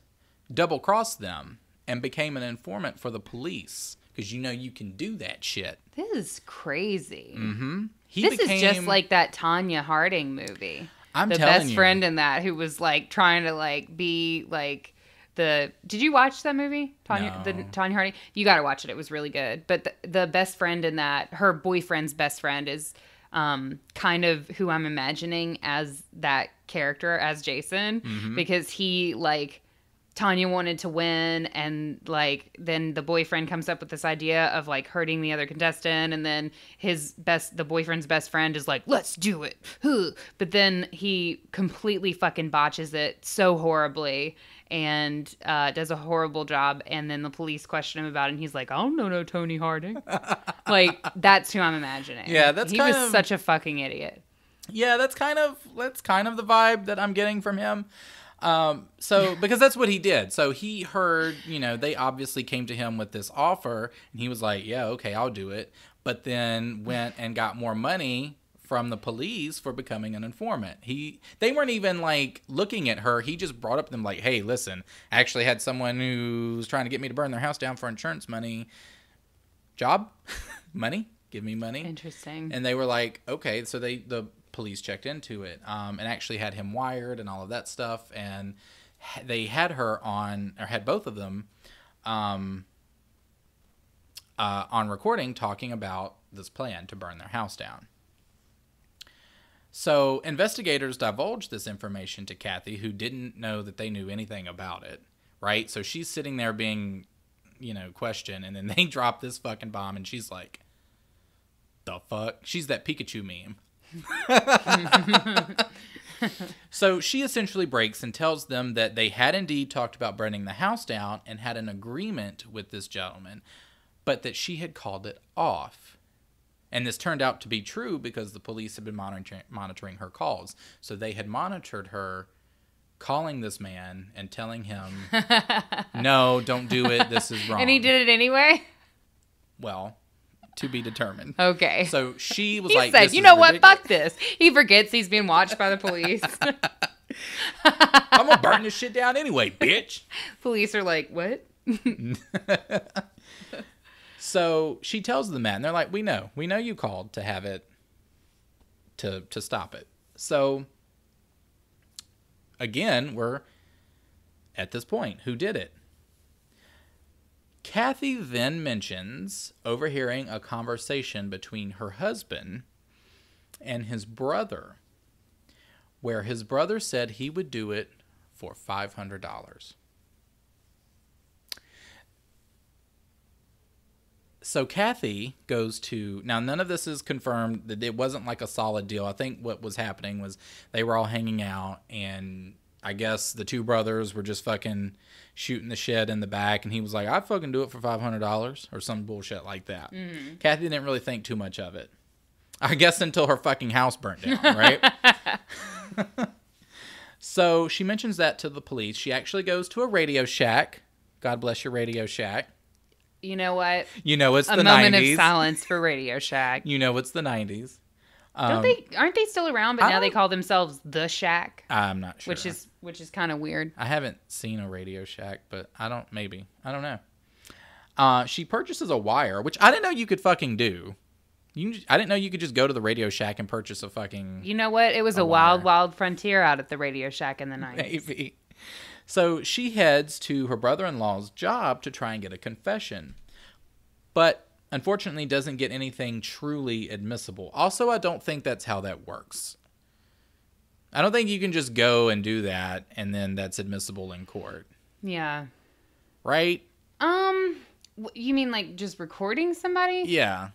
double-crossed them and became an informant for the police. Because you know you can do that shit. This is crazy. Mm-hmm. This is just like that Tanya Harding movie. I'm the telling best you. friend in that who was like trying to like be like Did you watch that movie? No. The Tanya Harding? You got to watch it. It was really good. But the best friend in that, her boyfriend's best friend is kind of who I'm imagining as that character, as Jason, because he, like, Tanya wanted to win, and, like, then the boyfriend comes up with this idea of, like, hurting the other contestant, and then the boyfriend's best friend is like, let's do it. But then he completely fucking botches it so horribly and does a horrible job, and then the police question him about it, and he's like, I don't know no Tony Harding. Like, that's who I'm imagining. Yeah, he was such a fucking idiot. Yeah, that's kind of the vibe that I'm getting from him. So because that's what he did. So he heard, they obviously came to him with this offer, and he was like, yeah, okay, I'll do it. But then went and got more money from the police for becoming an informant. They weren't even, like, looking at her. He just brought up to them like, hey, listen, I actually had someone who's trying to get me to burn their house down for insurance money. Job? Money? Give me money. Interesting. And they were like, okay. So the police checked into it, and actually had him wired and all of that stuff. And they had had both of them on recording talking about this plan to burn their house down. So investigators divulged this information to Kathy, who didn't know that they knew anything about it, right? So she's sitting there being, questioned, and then they drop this fucking bomb, and she's like, the fuck? She's that Pikachu meme. So she essentially breaks and tells them that they had indeed talked about burning the house down and had an agreement with this gentleman, but that she had called it off. And this turned out to be true because the police had been monitoring her calls. So they had monitored her calling this man and telling him, no, don't do it. This is wrong. And he did it anyway? Well, to be determined. Okay. So she was he like, said, you know what? Fuck this. He forgets he's being watched by the police. I'm going to burn this shit down anyway, bitch. Police are like, what? So she tells the man, they're like, we know you called to have it, to stop it. So again, we're at this point. Who did it? Kathy then mentions overhearing a conversation between her husband and his brother, where his brother said he would do it for $500. So Kathy goes to, now none of this is confirmed, that it wasn't like a solid deal. I think what was happening was they were all hanging out, and I guess the two brothers were just fucking shooting the shit in the back, and he was like, I'd fucking do it for $500 or some bullshit like that. Mm-hmm. Kathy didn't really think too much of it. I guess until her fucking house burnt down, right? So she mentions that to the police. She actually goes to a Radio Shack. God bless your Radio Shack. You know what? It's the 90s. A moment of silence for Radio Shack. It's the 90s. Aren't they still around? But now they call themselves The Shack. I'm not sure. Which is kind of weird. I haven't seen a Radio Shack, but I don't know. She purchases a wire, which I didn't know you could fucking do. I didn't know you could just go to the Radio Shack and purchase a fucking. You know what? It was a wild, wild frontier out at the Radio Shack in the 90s. Maybe. So she heads to her brother-in-law's job to try and get a confession, but unfortunately doesn't get anything truly admissible. Also, I don't think that's how that works. I don't think you can just go and do that and then that's admissible in court. Yeah. Right? You mean like just recording somebody? Yeah.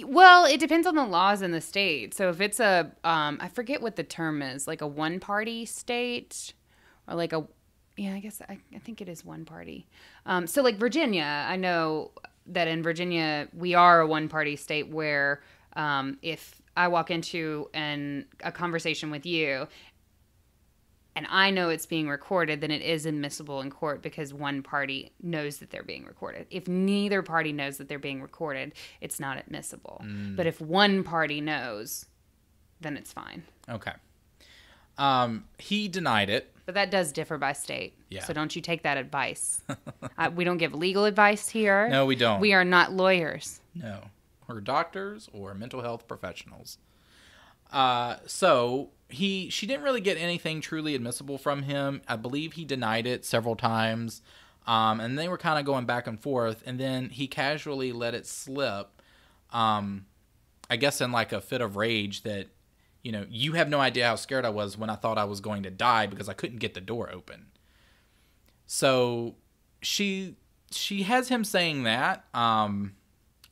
Well, it depends on the laws in the state. So if it's I forget what the term is, like a one-party state or like I guess I think it is one party. So like Virginia, I know that in Virginia, we are a one-party state where if I walk into a conversation with you and I know it's being recorded, then it is admissible in court because one party knows that they're being recorded. If neither party knows that they're being recorded, it's not admissible. But if one party knows, then it's fine. Okay. He denied it. But that does differ by state. Yeah. So don't you take that advice. We don't give legal advice here. No, we don't. We are not lawyers. No. We're doctors or mental health professionals. So she didn't really get anything truly admissible from him. I believe he denied it several times. And they were kind of going back and forth, and then he casually let it slip. I guess in like a fit of rage that, you have no idea how scared I was when I thought I was going to die because I couldn't get the door open. So she has him saying that,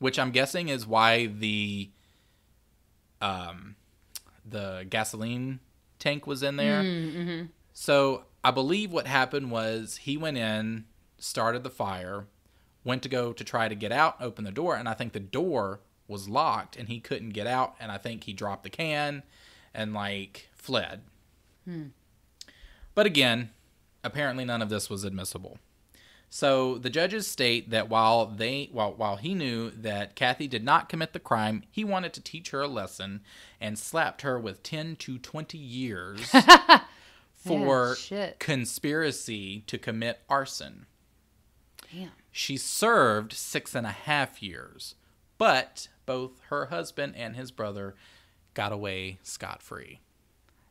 which I'm guessing is why the gasoline tank was in there. Mm-hmm. So I believe what happened was he went in, started the fire, went to go to try to get out, open the door, and I think the door was locked and he couldn't get out, and I think he dropped the can and fled. But again, apparently none of this was admissible. So the judges state that while he knew that Kathy did not commit the crime, he wanted to teach her a lesson and slapped her with 10 to 20 years for conspiracy to commit arson. Damn. She served 6.5 years, but both her husband and his brother got away scot-free.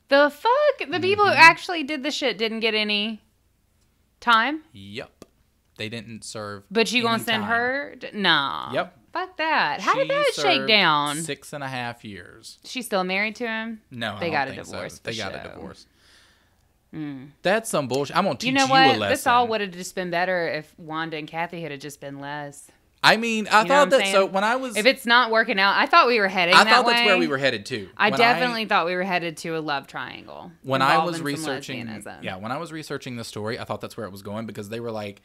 The fuck? The people who actually did the shit didn't get any time? Yep. They didn't serve. But you gonna any send time. her? No. Yep. Fuck that. How did that shake down? 6.5 years. She's still married to him? No, they I got don't a think divorce. So. They got a divorce. Mm. That's some bullshit. I'm gonna teach you know a what? lesson. This all would have just been better if Wanda and Kathy had just been less. I mean, I thought that. So when I was, if it's not working out, I thought we were heading. I thought that's where we were headed to. I definitely thought we were headed to a love triangle. When I was researching, when I was researching the story, I thought that's where it was going because they were like,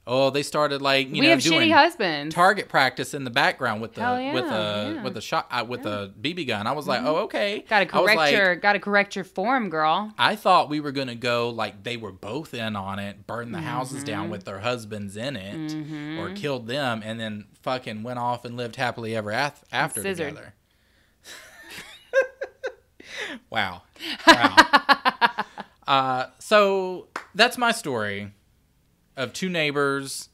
oh, they started we have doing shitty husbands. target practice in the background with the yeah. with a BB gun. I was like, oh, okay. Got to correct your form, girl. I thought we were gonna go like they were both in on it, burn the houses down with their husbands in it, or killed them, and then fucking went off and lived happily ever after together. Wow. So that's my story of two neighbors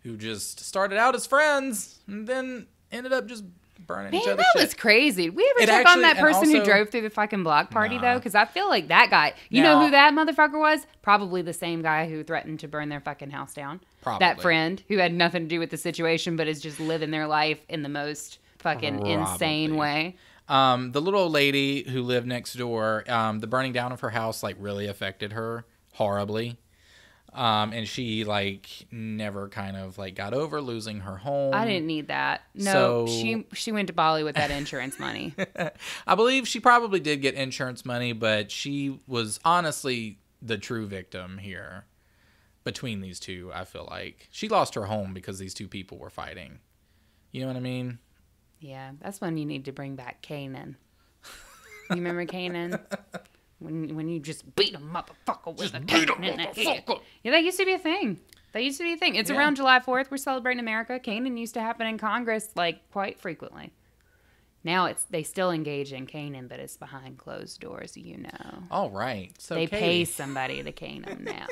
who just started out as friends and then ended up just burning each other's shit. That was crazy. Did we ever check on that person who drove through the fucking block party, though? Because I feel like that guy, you know who that motherfucker was? Probably the same guy who threatened to burn their fucking house down. Probably. That friend who had nothing to do with the situation, but is just living their life in the most fucking insane way. The little old lady who lived next door, the burning down of her house, really affected her horribly. And she never kind of got over losing her home. I didn't need that. No, she went to Bali with that insurance money. I believe she probably did get insurance money, but she was honestly the true victim here between these two. I feel like she lost her home because these two people were fighting. You know what I mean? Yeah, that's when you need to bring back Kanan. You remember Kanan? When you just beat a motherfucker with a cane in the head. Yeah, that used to be a thing. It's around July 4th. We're celebrating America. Kanan used to happen in Congress quite frequently. Now they still engage in caning, but it's behind closed doors, All right. So they pay somebody to cane them now.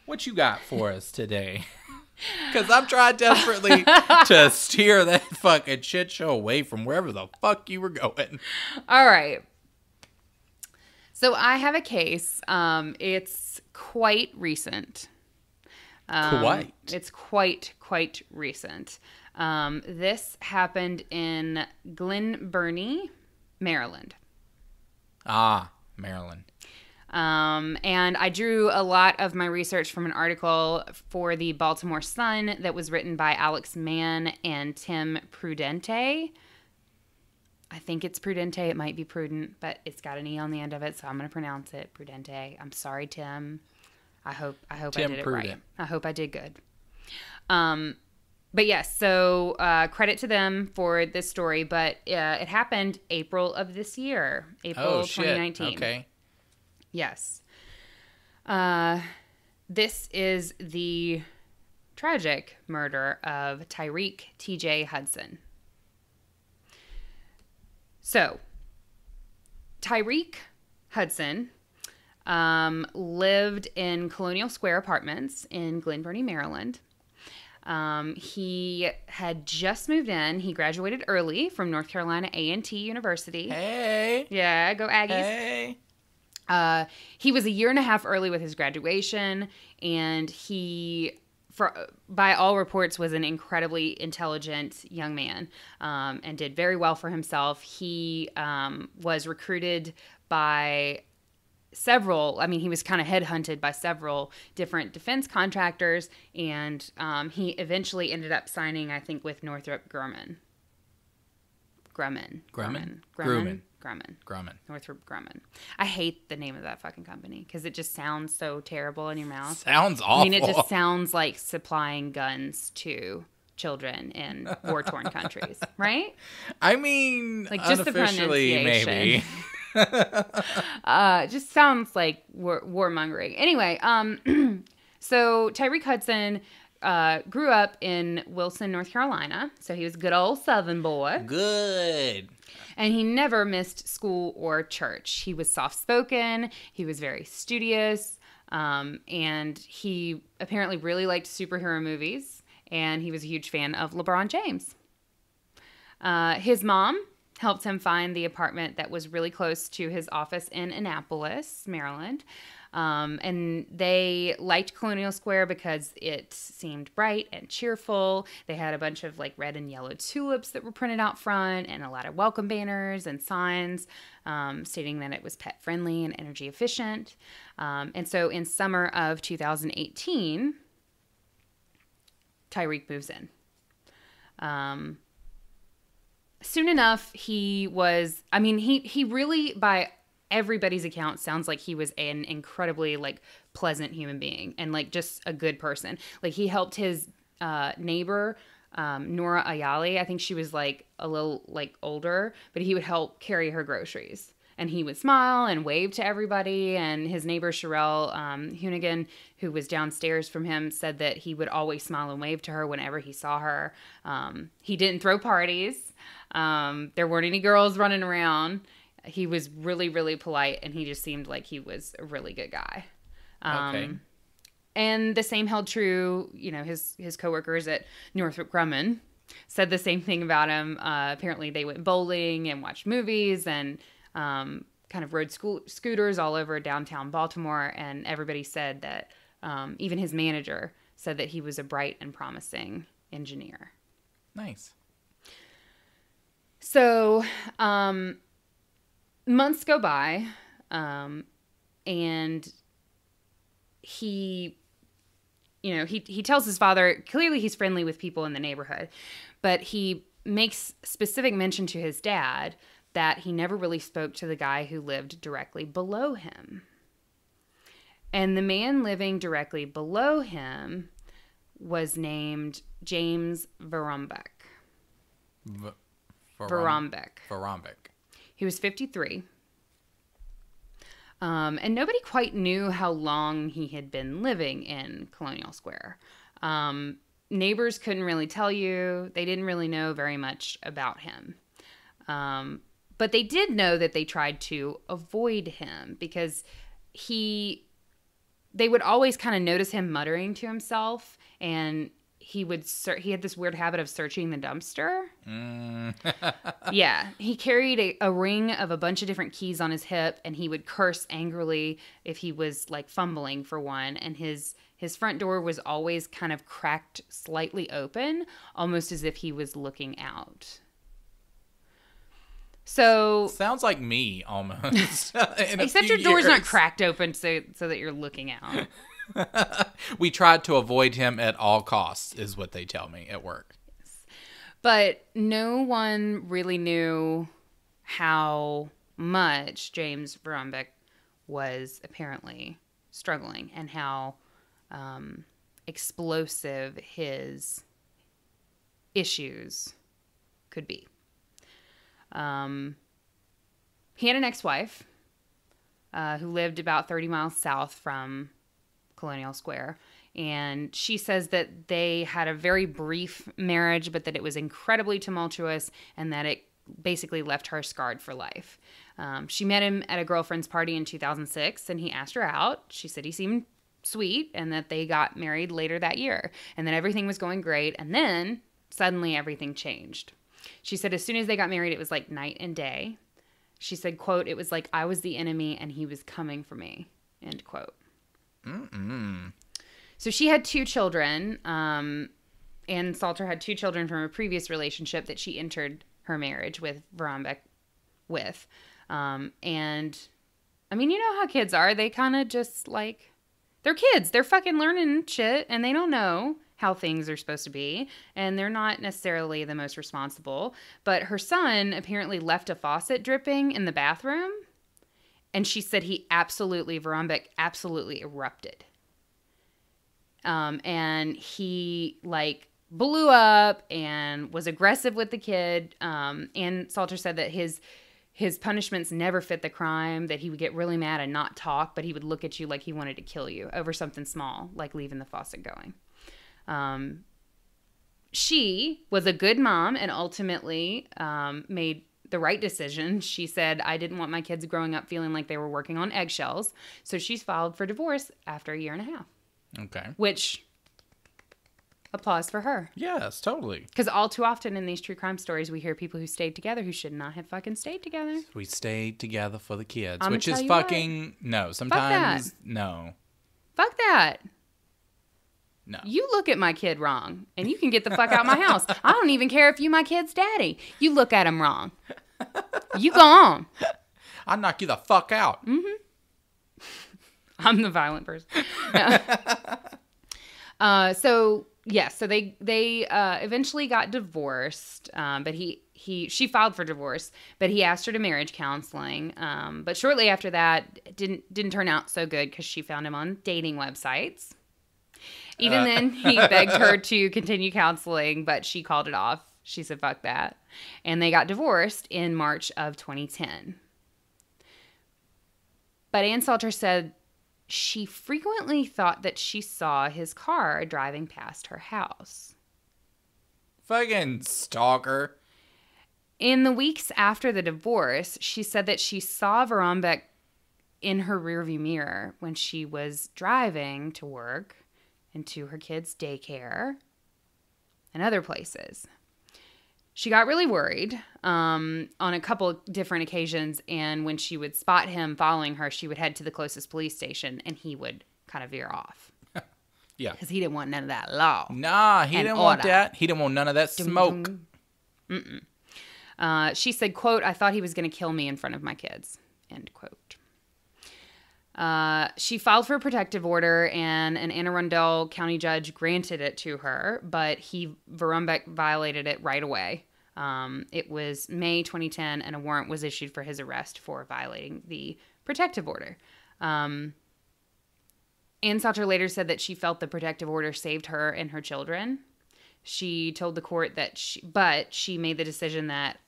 What you got for us today? Because I'm trying desperately to steer that fucking shit show away from wherever the fuck you were going. All right. So I have a case. It's quite recent. It's quite recent. This happened in Glen Burnie, Maryland. Ah, Maryland. And I drew a lot of my research from an article for the Baltimore Sun that was written by Alex Mann and Tim Prudente. I think it's Prudente. It might be Prudent, but it's got an E on the end of it, so I'm going to pronounce it Prudente. I'm sorry, Tim. I hope Tim I did Prudent. It right. I hope I did good. But yes, so credit to them for this story, but it happened April of this year, April 2019. Shit. Okay. Yes. This is the tragic murder of Tyrique T.J. Hudson. So, Tyrique Hudson lived in Colonial Square Apartments in Glen Burnie, Maryland. He had just moved in. He graduated early from North Carolina A&T University. Hey. Yeah, go Aggies. Hey. He was a year and a half early with his graduation, and he, by all reports, was an incredibly intelligent young man, and did very well for himself. He was recruited by he was kind of headhunted by several different defense contractors, and he eventually ended up signing, I think, with Northrop Grumman. Grumman. Northrop Grumman. I hate the name of that fucking company because it just sounds so terrible in your mouth. Sounds awful. I mean, it just sounds like supplying guns to children in war-torn countries, right? I mean, like just unofficially, the pronunciation. maybe. Just sounds like warmongering. Anyway, so Tyrique Hudson grew up in Wilson, North Carolina. So he was a good old Southern boy. Good. And he never missed school or church. He was soft-spoken. He was very studious. And he apparently really liked superhero movies. And he was a huge fan of LeBron James. His mom helped him find the apartment that was really close to his office in Annapolis, Maryland. And they liked Colonial Square because it seemed bright and cheerful. They had a bunch of like red and yellow tulips that were printed out front, and a lot of welcome banners and signs stating that it was pet friendly and energy efficient. And so in summer of 2018, Tyrique moves in. Soon enough, he really, by everybody's account, sounds like he was an incredibly like pleasant human being and like just a good person. Like he helped his neighbor, Nora Ayali. I think she was like a little like older, but he would help carry her groceries. And he would smile and wave to everybody. And his neighbor, Sherelle Hoonigan, who was downstairs from him, said that he would always smile and wave to her whenever he saw her. He didn't throw parties. There weren't any girls running around. He was really, really polite, and he just seemed like he was a really good guy. Okay. And the same held true, his coworkers at Northrop Grumman said the same thing about him. Apparently they went bowling and watched movies and kind of rode scooters all over downtown Baltimore, and everybody said that even his manager said that he was a bright and promising engineer. Nice. So months go by, and he tells his father, clearly he's friendly with people in the neighborhood, but he makes specific mention to his dad that he never really spoke to the guy who lived directly below him. And the man living directly below him was named James Verombeck. Verombeck. He was 53. And nobody quite knew how long he had been living in Colonial Square. Neighbors couldn't really tell you. They didn't really know very much about him. But they did know that they tried to avoid him because they would always kind of notice him muttering to himself, and he had this weird habit of searching the dumpster. Yeah. He carried a ring of a bunch of different keys on his hip, and he would curse angrily if he was like fumbling for one. And his front door was always kind of cracked slightly open, almost as if he was looking out. So sounds like me almost. Except your door's not cracked open so that you're looking out. We tried to avoid him at all costs, is what they tell me at work. Yes. But no one really knew how much James Verombeck was apparently struggling and how explosive his issues could be. He had an ex-wife who lived about 30 miles south from Colonial Square, and she says that they had a very brief marriage, but that it was incredibly tumultuous and that it basically left her scarred for life. She met him at a girlfriend's party in 2006, and he asked her out. She said he seemed sweet and that they got married later that year and that everything was going great. And then suddenly everything changed. She said as soon as they got married, it was like night and day. She said, quote, "It was like I was the enemy and he was coming for me," end quote. So she had 2 children. Ann Salter had 2 children from a previous relationship that she entered her marriage with Voronbek with. And I mean, you know how kids are. They kind of just like, they're kids. They're fucking learning shit and they don't know how things are supposed to be. And they're not necessarily the most responsible. But her son apparently left a faucet dripping in the bathroom. And she said Voronbek absolutely erupted. And he like blew up and was aggressive with the kid. And Salter said that his punishments never fit the crime, that he would get really mad and not talk, but he would look at you like he wanted to kill you over something small, like leaving the faucet going. She was a good mom and ultimately made the right decision. She said, "I didn't want my kids growing up feeling like they were working on eggshells." So she's filed for divorce after a year and a half. Okay. Which, applause for her. Yes, totally. Because all too often in these true crime stories, we hear people who stayed together who should not have fucking stayed together. We stayed together for the kids, I'ma which is tell you fucking, no, sometimes, that. no. Fuck that. No. You look at my kid wrong, and you can get the fuck out my house. I don't even care if you my kid's daddy. You look at him wrong. You go on. I'll knock you the fuck out. Mm-hmm. I'm the violent person. So they eventually got divorced. But she filed for divorce, but he asked her to marriage counseling. But shortly after that, it didn't turn out so good because she found him on dating websites. Even then, he begged her to continue counseling, but she called it off. She said, "Fuck that." And they got divorced in March of 2010. But Ann Salter said she frequently thought that she saw his car driving past her house. Fucking stalker. In the weeks after the divorce, she said that she saw Voronbek in her rearview mirror when she was driving to work and to her kids' daycare and other places. She got really worried on a couple different occasions, and when she would spot him following her, she would head to the closest police station, and he would kind of veer off. Yeah. Because he didn't want none of that law. Nah, he didn't want that. He didn't want none of that smoke. She said, quote, "I thought he was going to kill me in front of my kids," end quote. She filed for a protective order, and an Anne Arundel County judge granted it to her, but Voronbek violated it right away. It was May 2010, and a warrant was issued for his arrest for violating the protective order. Ann Salter later said that she felt the protective order saved her and her children. She told the court that she made the decision that,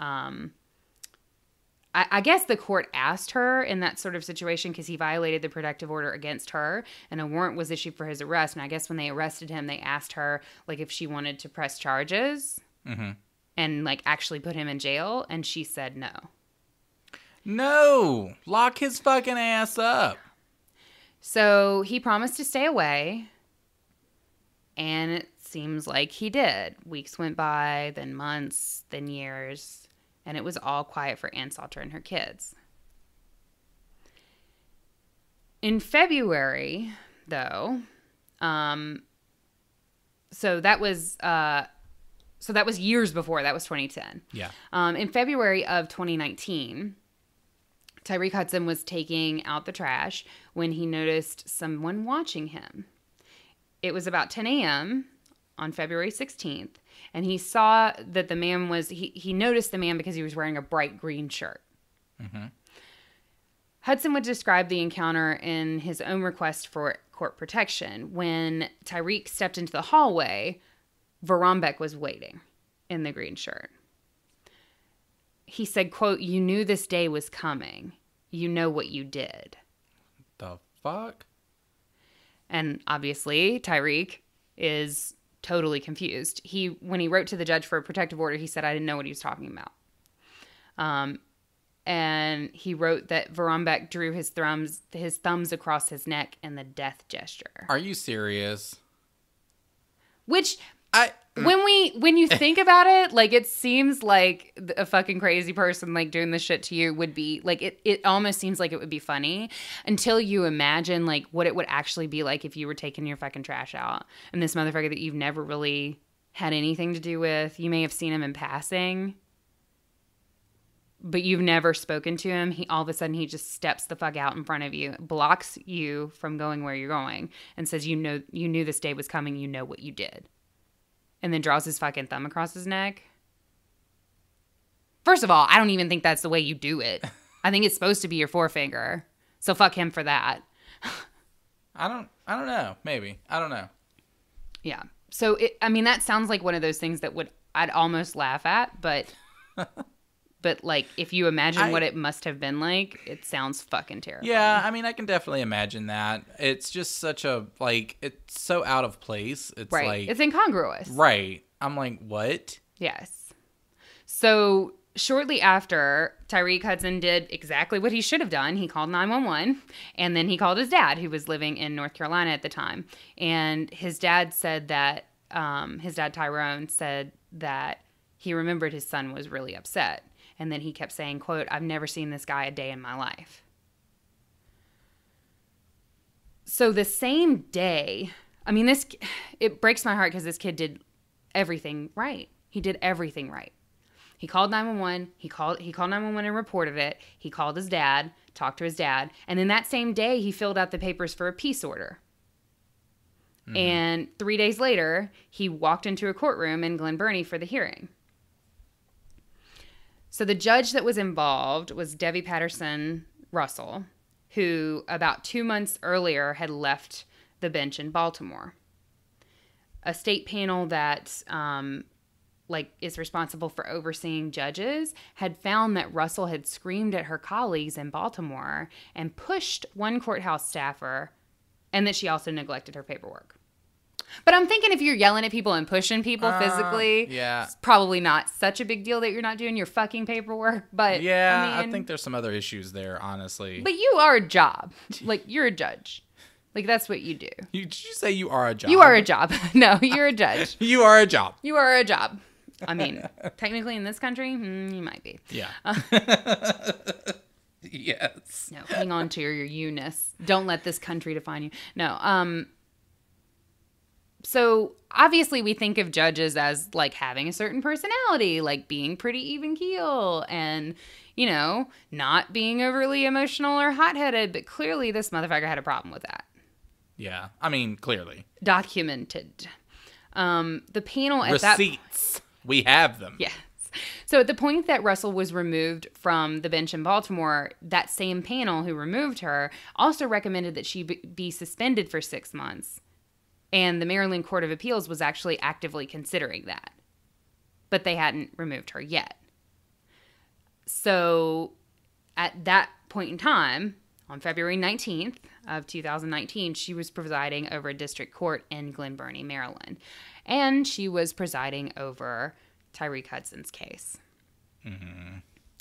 I guess the court asked her in that sort of situation because he violated the protective order against her, and a warrant was issued for his arrest. And I guess when they arrested him, they asked her like if she wanted to press charges and like actually put him in jail, and she said no. No, lock his fucking ass up. So he promised to stay away, and it seems like he did. Weeks went by, then months, then years. And it was all quiet for Ann Salter and her kids. In February, though, so that was years before. That was 2010. Yeah. In February of 2019, Tyrique Hudson was taking out the trash when he noticed someone watching him. It was about 10 a.m. on February 16th. And he saw that the man he noticed the man because he was wearing a bright green shirt. Mm-hmm. Hudson would describe the encounter in his own request for court protection. When Tyrique stepped into the hallway, Voronbek was waiting in the green shirt. He said, quote, "You knew this day was coming. You know what you did." The fuck? And obviously, Tyrique is totally confused. When he wrote to the judge for a protective order, he said, "I didn't know what he was talking about." and he wrote that Vorobyev drew his thumbs across his neck in the death gesture. Are you serious? Which, when you think about it, like, it seems like a fucking crazy person, like, doing this shit to you would be, like, it almost seems like it would be funny until you imagine, like, what it would actually be like if you were taking your fucking trash out. And this motherfucker that you've never really had anything to do with, you may have seen him in passing, but you've never spoken to him. All of a sudden, he just steps the fuck out in front of you, blocks you from going where you're going, and says, you knew this day was coming, you know what you did. And then draws his fucking thumb across his neck. First of all, I don't even think that's the way you do it. I think it's supposed to be your forefinger. So fuck him for that. I don't know. Maybe. I don't know. Yeah. So, that sounds like one of those things that I'd almost laugh at, but like, if you imagine what it must have been like, it sounds fucking terrifying. Yeah, I can definitely imagine that. It's just such a, like, it's so out of place. It's right. like... It's incongruous. Right. I'm like, what? Yes. So, shortly after, Tyrique Hudson did exactly what he should have done. He called 911, and then he called his dad, who was living in North Carolina at the time. And his dad said that, his dad Tyrone said that he remembered his son was really upset. And then he kept saying, quote, "I've never seen this guy a day in my life." So the same day, it breaks my heart because this kid did everything right. He did everything right. He called 911. He called 911 and reported it. He called his dad, talked to his dad. And then that same day, he filled out the papers for a peace order. Mm-hmm. And 3 days later, he walked into a courtroom in Glen Burnie for the hearing. So the judge that was involved was Debbie Patterson Russell, who about 2 months earlier had left the bench in Baltimore. A state panel that is responsible for overseeing judges had found that Russell had screamed at her colleagues in Baltimore and pushed one courthouse staffer, and that she also neglected her paperwork. But I'm thinking if you're yelling at people and pushing people physically, it's probably not such a big deal that you're not doing your fucking paperwork. But yeah, I think there's some other issues there, honestly. But you are a job. Like, you're a judge. Like, that's what you do. Did you say you are a job? You are a job. No, you're a judge. You are a job. You are a job. Technically in this country, you might be. Yeah. Yes. No, hang on to your you-ness. Don't let this country define you. No, So obviously we think of judges as like having a certain personality, like being pretty even keel and, not being overly emotional or hot-headed. But clearly this motherfucker had a problem with that. Yeah. Clearly. Documented. The panel at Receipts. We have them. Yes. So at the point that Russell was removed from the bench in Baltimore, that same panel who removed her also recommended that she be suspended for 6 months. And the Maryland Court of Appeals was actually actively considering that. But they hadn't removed her yet. So at that point in time, on February 19th of 2019, she was presiding over a district court in Glen Burnie, Maryland. And she was presiding over Tyrique Hudson's case. Mm-hmm.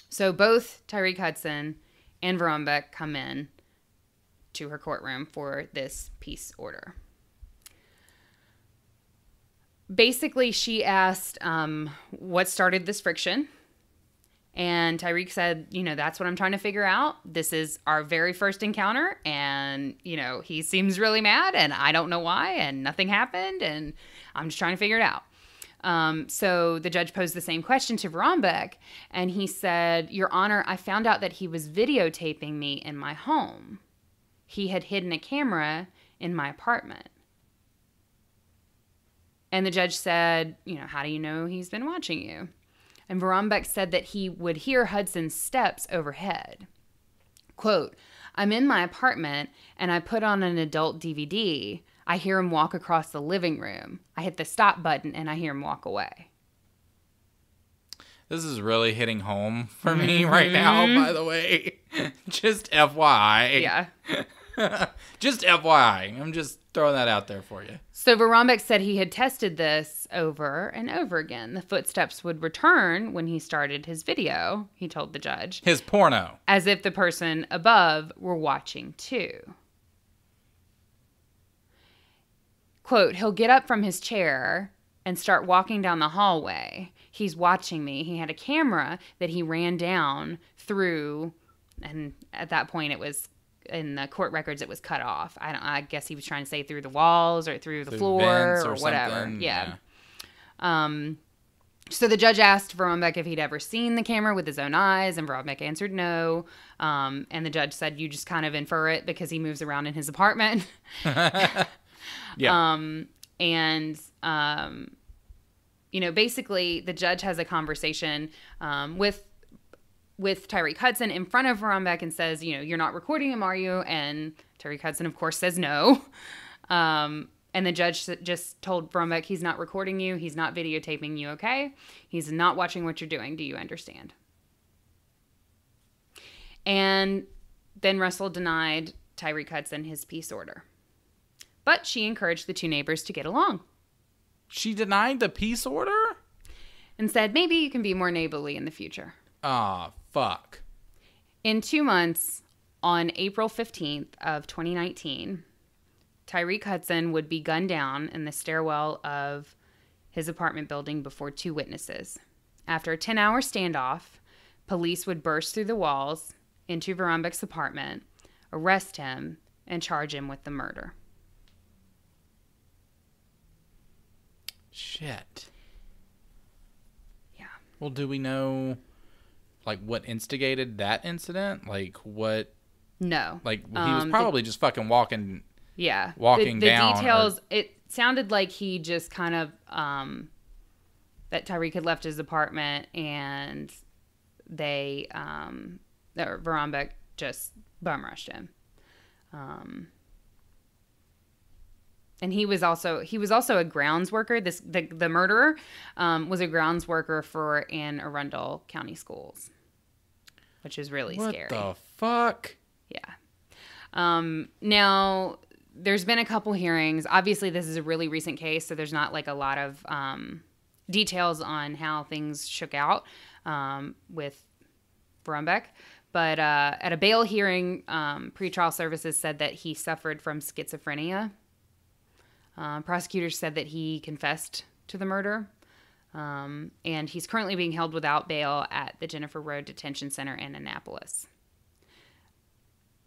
So both Tyrique Hudson and Vorobyev come in to her courtroom for this peace order. Basically, she asked what started this friction. And Tyrique said, that's what I'm trying to figure out. This is our very first encounter. And, he seems really mad and I don't know why and nothing happened. And I'm just trying to figure it out. So the judge posed the same question to Vorobyev. And he said, "Your Honor, I found out that he was videotaping me in my home. He had hidden a camera in my apartment." And the judge said, "How do you know he's been watching you?" And Vorobyev said that he would hear Hudson's steps overhead. Quote, "I'm in my apartment and I put on an adult DVD. I hear him walk across the living room. I hit the stop button and I hear him walk away." This is really hitting home for me right now, by the way. Just FYI. Yeah. Just FYI. I'm just throwing that out there for you. So Vorobek said he had tested this over and over again. The footsteps would return when he started his video, he told the judge. His porno. As if the person above were watching too. Quote, he'll get up from his chair and start walking down the hallway. He's watching me. He had a camera that he ran down through, and at that point it was, in the court records, it was cut off. I guess he was trying to say through the walls or through the floor or whatever. Something. Yeah. So the judge asked Vorobek if he'd ever seen the camera with his own eyes, and Vorobek answered no. And the judge said, you just kind of infer it because he moves around in his apartment. Yeah. Basically the judge has a conversation with Tyrique Hudson in front of Vorobek and says, you're not recording him, are you? And Tyrique Hudson, of course, says no. And the judge just told Vorobek, he's not recording you. He's not videotaping you, okay? He's not watching what you're doing. Do you understand? And then Russell denied Tyrique Hudson his peace order. But she encouraged the two neighbors to get along. She denied the peace order? And said, maybe you can be more neighborly in the future. Ah, fuck. In 2 months, on April 15th of 2019, Tyrique Hudson would be gunned down in the stairwell of his apartment building before two witnesses. After a 10-hour standoff, police would burst through the walls into Vorobek's apartment, arrest him, and charge him with the murder. Shit. Yeah. Well, do we know, what instigated that incident? What? No. He was probably just fucking walking. Yeah. Walking down. The details, it sounded like he just kind of, that Tyrique had left his apartment and Vorobek just bum rushed him. And he was also a grounds worker. The murderer was a grounds worker for Anne Arundel County Schools, which is really scary. What the fuck? Yeah. Now, there's been a couple hearings. Obviously, this is a really recent case, so there's not a lot of details on how things shook out with Vorobek. But at a bail hearing, pretrial services said that he suffered from schizophrenia. Prosecutors said that he confessed to the murder, and he's currently being held without bail at the Jennifer Road Detention Center in Annapolis.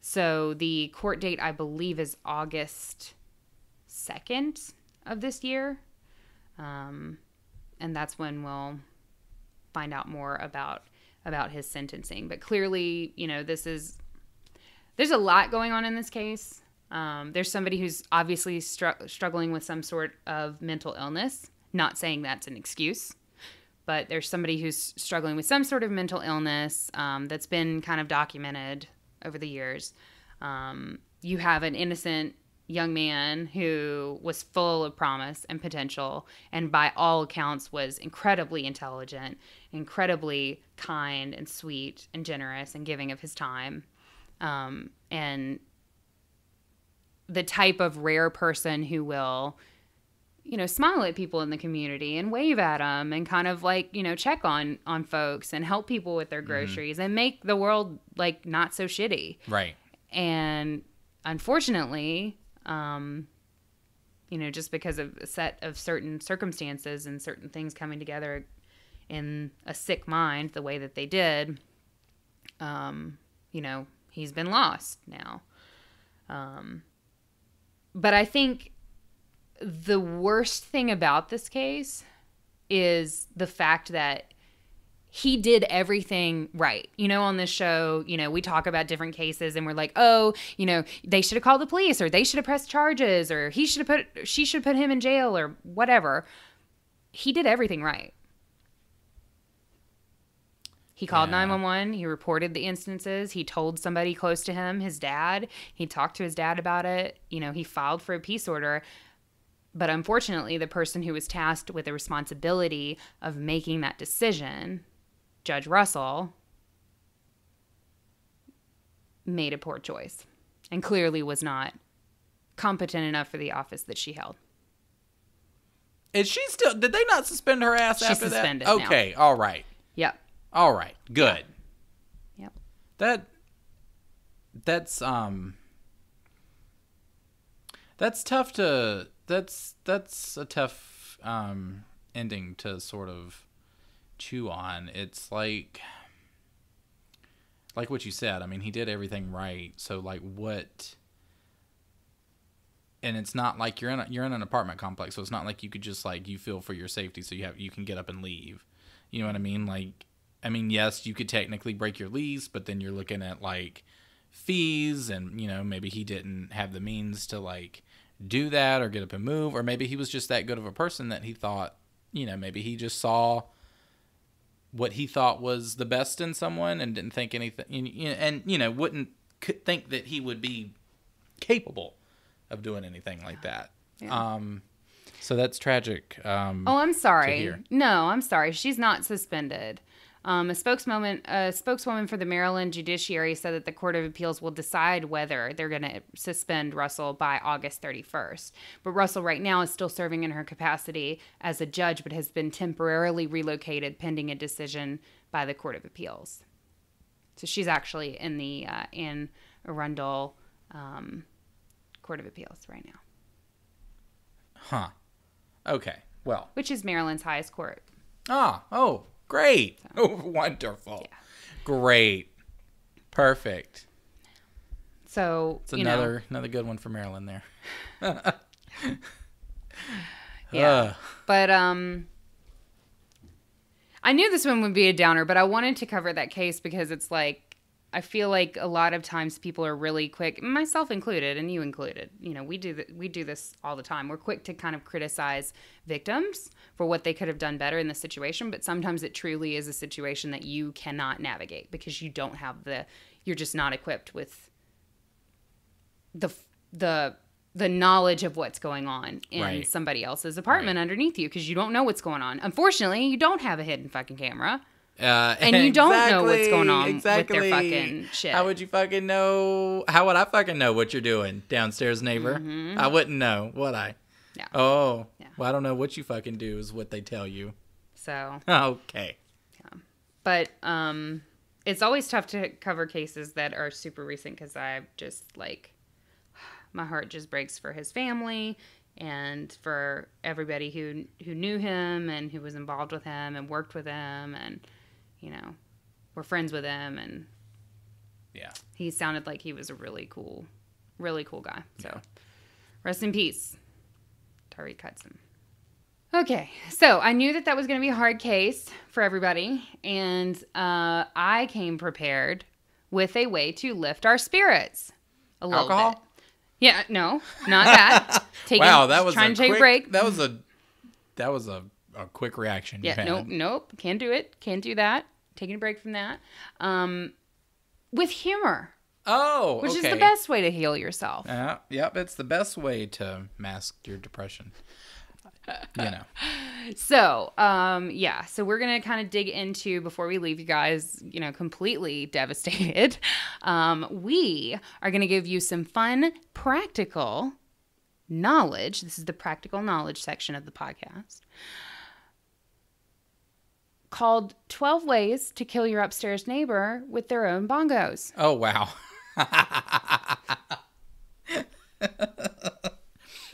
So the court date, I believe, is August 2nd of this year, and that's when we'll find out more about his sentencing. But clearly, there's a lot going on in this case. There's somebody who's obviously struggling with some sort of mental illness. Not saying that's an excuse, but there's somebody who's struggling with some sort of mental illness that's been kind of documented over the years. You have an innocent young man who was full of promise and potential, and by all accounts was incredibly intelligent, incredibly kind and sweet and generous and giving of his time. And the type of rare person who will, smile at people in the community and wave at them and kind of check on folks and help people with their groceries and make the world not so shitty. Right. And unfortunately, just because of a set of certain circumstances and certain things coming together in a sick mind the way that they did, he's been lost now. But I think the worst thing about this case is the fact that he did everything right. On this show, we talk about different cases and we're like, oh, they should have called the police, or they should have pressed charges, or she should put him in jail, or whatever. He did everything right. He called 911. He reported the instances. He told somebody close to him, his dad. He talked to his dad about it. He filed for a peace order. But unfortunately, the person who was tasked with the responsibility of making that decision, Judge Russell, made a poor choice. and clearly was not competent enough for the office that she held. Is she still... Did they not suspend her ass She's after suspended that? now. Okay, all right. Yep. All right, good. Yep. That's tough to... That's a tough ending to sort of chew on. It's like what you said. I mean, he did everything right. So like what? And it's not like you're in an apartment complex, so it's not like you could just like, you feel for your safety, so you can get up and leave. You know what I mean? Like, I mean, yes, you could technically break your lease, but then you're looking at like fees, and you know, maybe he didn't have the means to like do that or get up and move, or maybe he was just that good of a person that he thought, you know, maybe he just saw what he thought was the best in someone and didn't think anything, and you know, could think that he would be capable of doing anything like that. Yeah. So that's tragic. I'm sorry. No, I'm sorry. She's not suspended. A spokeswoman for the Maryland judiciary said that the Court of Appeals will decide whether they're going to suspend Russell by August 31st. But Russell right now is still serving in her capacity as a judge, but has been temporarily relocated pending a decision by the Court of Appeals. So she's actually in the Anne Arundel Court of Appeals right now. Huh. Okay. Well. Which is Maryland's highest court. Oh. Great. So, wonderful. Yeah. Great. Perfect. So, it's another good one for Maryland there. Yeah. But I knew this one would be a downer, but I wanted to cover that case because it's like, I feel like a lot of times people are really quick, myself included, and you included. You know, we do this all the time. We're quick to kind of criticize victims for what they could have done better in the situation, but sometimes it truly is a situation that you cannot navigate because you don't have you're just not equipped with the knowledge of what's going on in somebody else's apartment underneath you, because you don't know what's going on. Unfortunately, you don't have a hidden fucking camera. And you don't know what's going on with their fucking shit. How would you fucking know? How would I fucking know what you're doing, downstairs neighbor? Mm-hmm. I wouldn't know, would I? Yeah. Oh. Yeah. Well, I don't know what you fucking do is what they tell you. So. Okay. Yeah. But it's always tough to cover cases that are super recent because I just like, my heart just breaks for his family and for everybody who knew him and who was involved with him and worked with him and, you know, we're friends with him, and yeah, he sounded like he was a really cool guy. So, rest in peace, Tyrique Hudson. Okay, so I knew that was going to be a hard case for everybody, and I came prepared with a way to lift our spirits a little Alcohol? bit. Yeah, no, not that. Wow, that was trying to take a break. That was a quick reaction. Yeah, nope. Can't do it. Can't do that. Taking a break from that. With humor. Oh, which is the best way to heal yourself. Yep, it's the best way to mask your depression. You know. So, so we're going to kind of dig into, before we leave you guys, you know, completely devastated, we are going to give you some fun, practical knowledge. This is the practical knowledge section of the podcast, called 12 Ways to Kill Your Upstairs Neighbor with Their Own Bongos. Oh, wow.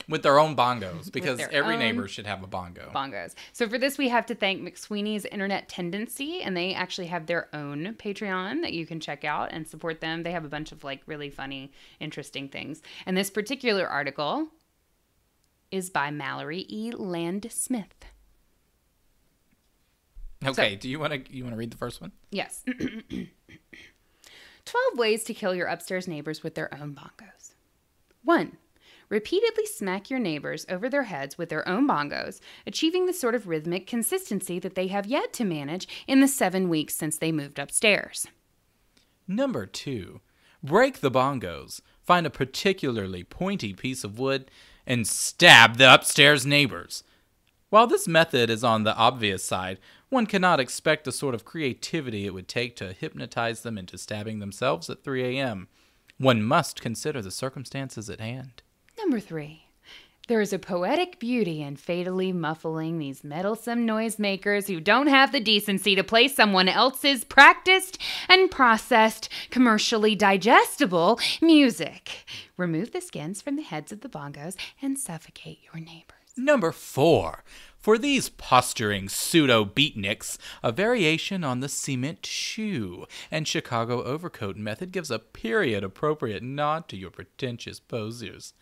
With their own bongos, because every neighbor should have a bongo. Bongos. So for this, we have to thank McSweeney's Internet Tendency, and they actually have their own Patreon that you can check out and support them. They have a bunch of like really funny, interesting things. And this particular article is by Mallory E. Land-Smith. Okay, so, do you want to read the first one? Yes. 12 ways to kill your upstairs neighbors with their own bongos. 1. Repeatedly smack your neighbors over their heads with their own bongos, achieving the sort of rhythmic consistency that they have yet to manage in the 7 weeks since they moved upstairs. Number 2. Break the bongos. Find a particularly pointy piece of wood and stab the upstairs neighbors. While this method is on the obvious side, one cannot expect the sort of creativity it would take to hypnotize them into stabbing themselves at 3 a.m. One must consider the circumstances at hand. Number 3. There is a poetic beauty in fatally muffling these meddlesome noisemakers who don't have the decency to play someone else's practiced and processed, commercially digestible music. Remove the skins from the heads of the bongos and suffocate your neighbors. Number 4. For these posturing pseudo-beatniks, a variation on the cement shoe and Chicago overcoat method gives a period-appropriate nod to your pretentious posers.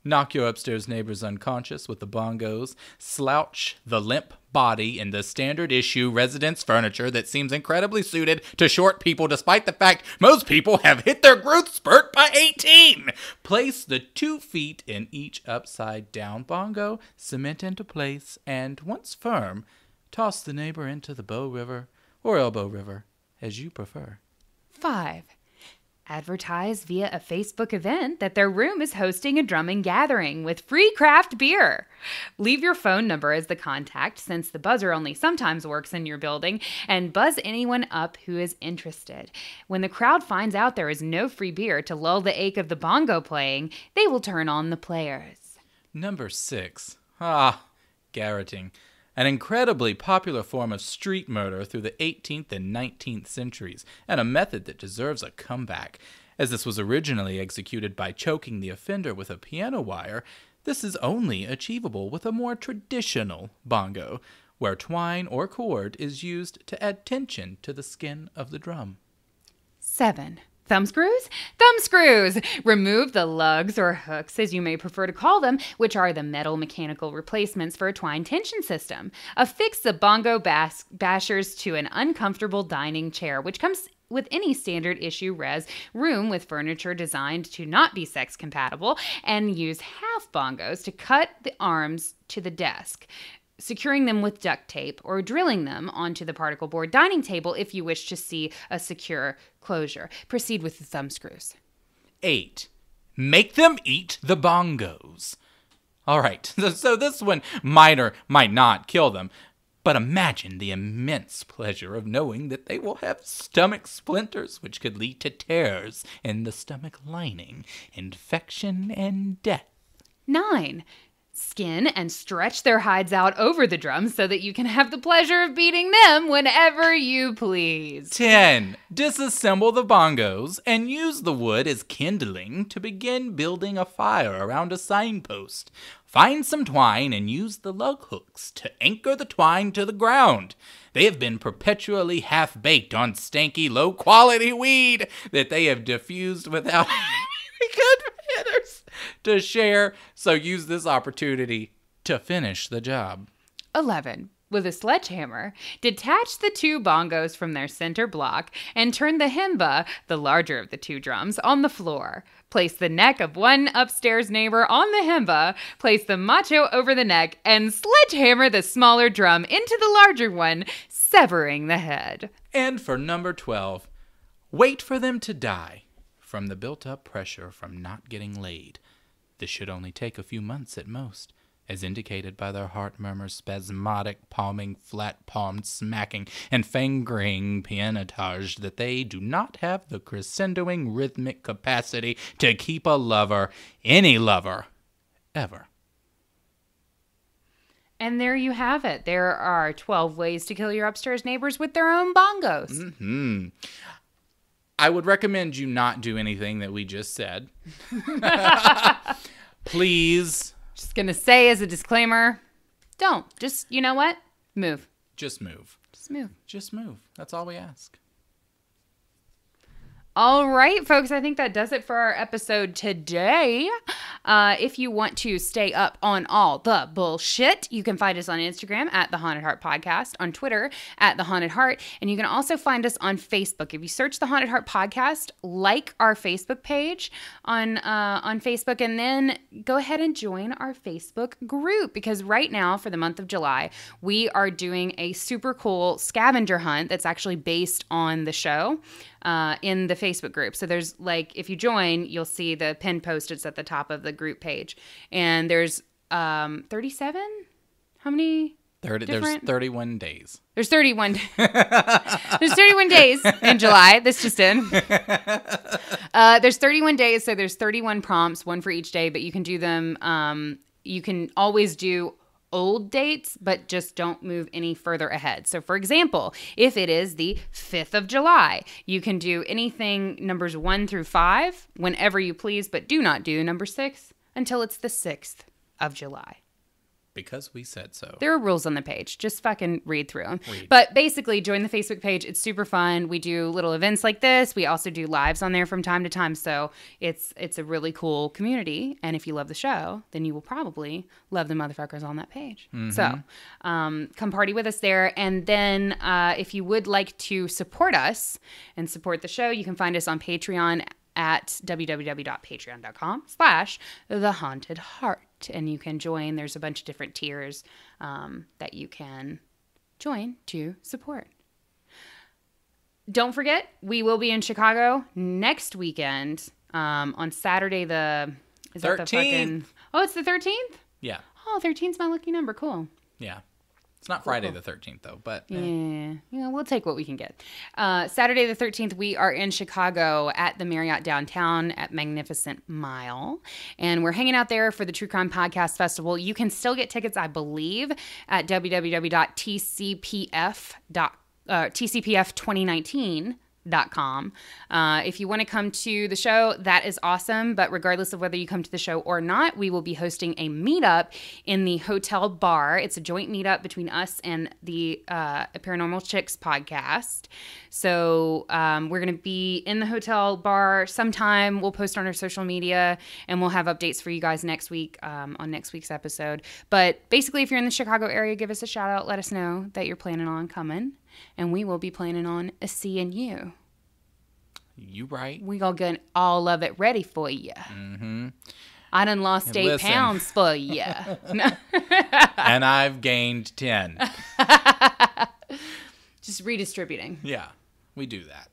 Knock your upstairs neighbors unconscious with the bongos, slouch the limp body in the standard issue residence furniture that seems incredibly suited to short people despite the fact most people have hit their growth spurt by 18. Place the 2 feet in each upside down bongo, cement into place, and once firm, toss the neighbor into the Bow River or Elbow River, as you prefer. 5. Advertise via a Facebook event that their room is hosting a drumming gathering with free craft beer. Leave your phone number as the contact, since the buzzer only sometimes works in your building, and buzz anyone up who is interested. When the crowd finds out there is no free beer to lull the ache of the bongo playing, they will turn on the players. Number 6. Garroting. An incredibly popular form of street murder through the 18th and 19th centuries, and a method that deserves a comeback. As this was originally executed by choking the offender with a piano wire, this is only achievable with a more traditional bongo, where twine or cord is used to add tension to the skin of the drum. 7. Thumb screws? Thumb screws! Remove the lugs or hooks, as you may prefer to call them, which are the metal mechanical replacements for a twine tension system. Affix the bongo bashers to an uncomfortable dining chair, which comes with any standard issue res room with furniture designed to not be sex compatible, and use half bongos to cut the arms to the desk, securing them with duct tape or drilling them onto the particle board dining table if you wish to see a secure closure. Proceed with the thumb screws. 8. Make them eat the bongos. All right, so this one might or might not kill them, but imagine the immense pleasure of knowing that they will have stomach splinters, which could lead to tears in the stomach lining, infection, and death. 9. Skin and stretch their hides out over the drums so that you can have the pleasure of beating them whenever you please. 10. Disassemble the bongos and use the wood as kindling to begin building a fire around a signpost. Find some twine and use the lug hooks to anchor the twine to the ground. They have been perpetually half-baked on stanky, low-quality weed that they have diffused without good manners to share, so use this opportunity to finish the job. 11. With a sledgehammer, detach the 2 bongos from their center block and turn the himba, the larger of the 2 drums, on the floor. Place the neck of one upstairs neighbor on the himba, place the macho over the neck, and sledgehammer the smaller drum into the larger one, severing the head. And for number 12, wait for them to die from the built-up pressure from not getting laid. This should only take a few months at most, as indicated by their heart murmurs, spasmodic palming, flat-palmed smacking, and fingering pianotage that they do not have the crescendoing rhythmic capacity to keep a lover, any lover, ever. And there you have it. There are 12 ways to kill your upstairs neighbors with their own bongos. Mm-hmm. I would recommend you not do anything that we just said. Please. Just going to say as a disclaimer, don't. Just, you know what? Move. Just move. Just move. Just move. That's all we ask. All right, folks, I think that does it for our episode today. If you want to stay up on all the bullshit, you can find us on Instagram at The Haunted Heart Podcast, on Twitter at The Haunted Heart, and you can also find us on Facebook. If you search The Haunted Heart Podcast, like our Facebook page on Facebook, and then go ahead and join our Facebook group, because right now, for the month of July, we are doing a super cool scavenger hunt that's actually based on the show. In the Facebook group. So there's if you join, you'll see the pinned post-its at the top of the group page. And there's 37? How many There's different? 31 days. There's 31. There's 31 days in July. This just in. There's 31 days, so there's 31 prompts, one for each day, but you can do them. You can always do old dates, but just don't move any further ahead. So, for example, if it is the 5th of July, you can do anything numbers 1 through 5 whenever you please, but do not do number 6 until it's the 6th of July. Because we said so. There are rules on the page. Just fucking read through them. But basically, join the Facebook page. It's super fun. We do little events like this. We also do lives on there from time to time. So it's a really cool community. And if you love the show, then you will probably love the motherfuckers on that page. Mm-hmm. So come party with us there. And then if you would like to support us and support the show, you can find us on Patreon at www.patreon.com/thehauntedheart. And you can join. There's a bunch of different tiers that you can join to support. Don't forget, we will be in Chicago next weekend on Saturday the... Is 13th. That the fucking... Oh, it's the 13th? Yeah. Oh, 13th's my lucky number. Cool. Yeah. It's not Friday the 13th, though, but... Yeah, we'll take what we can get. Saturday the 13th, we are in Chicago at the Marriott downtown at Magnificent Mile. And we're hanging out there for the True Crime Podcast Festival. You can still get tickets, I believe, at tcpf2019.com. If you want to come to the show, that is awesome. But regardless of whether you come to the show or not, we will be hosting a meetup in the hotel bar. It's a joint meetup between us and the Paranormal Chicks podcast. So we're going to be in the hotel bar sometime. We'll post on our social media and we'll have updates for you guys next week on next week's episode. But basically, if you're in the Chicago area, give us a shout out. Let us know that you're planning on coming. And we will be planning on seeing you. You right. We gonna get all of it ready for you. Mm-hmm. I done lost 8 pounds for you. And I've gained 10. Just redistributing. Yeah, we do that.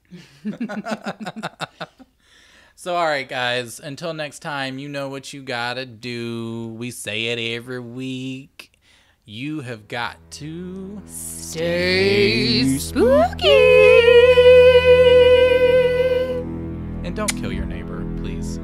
So, all right, guys. Until next time, you know what you gotta do. We say it every week. You have got to stay spooky. And don't kill your neighbor, please.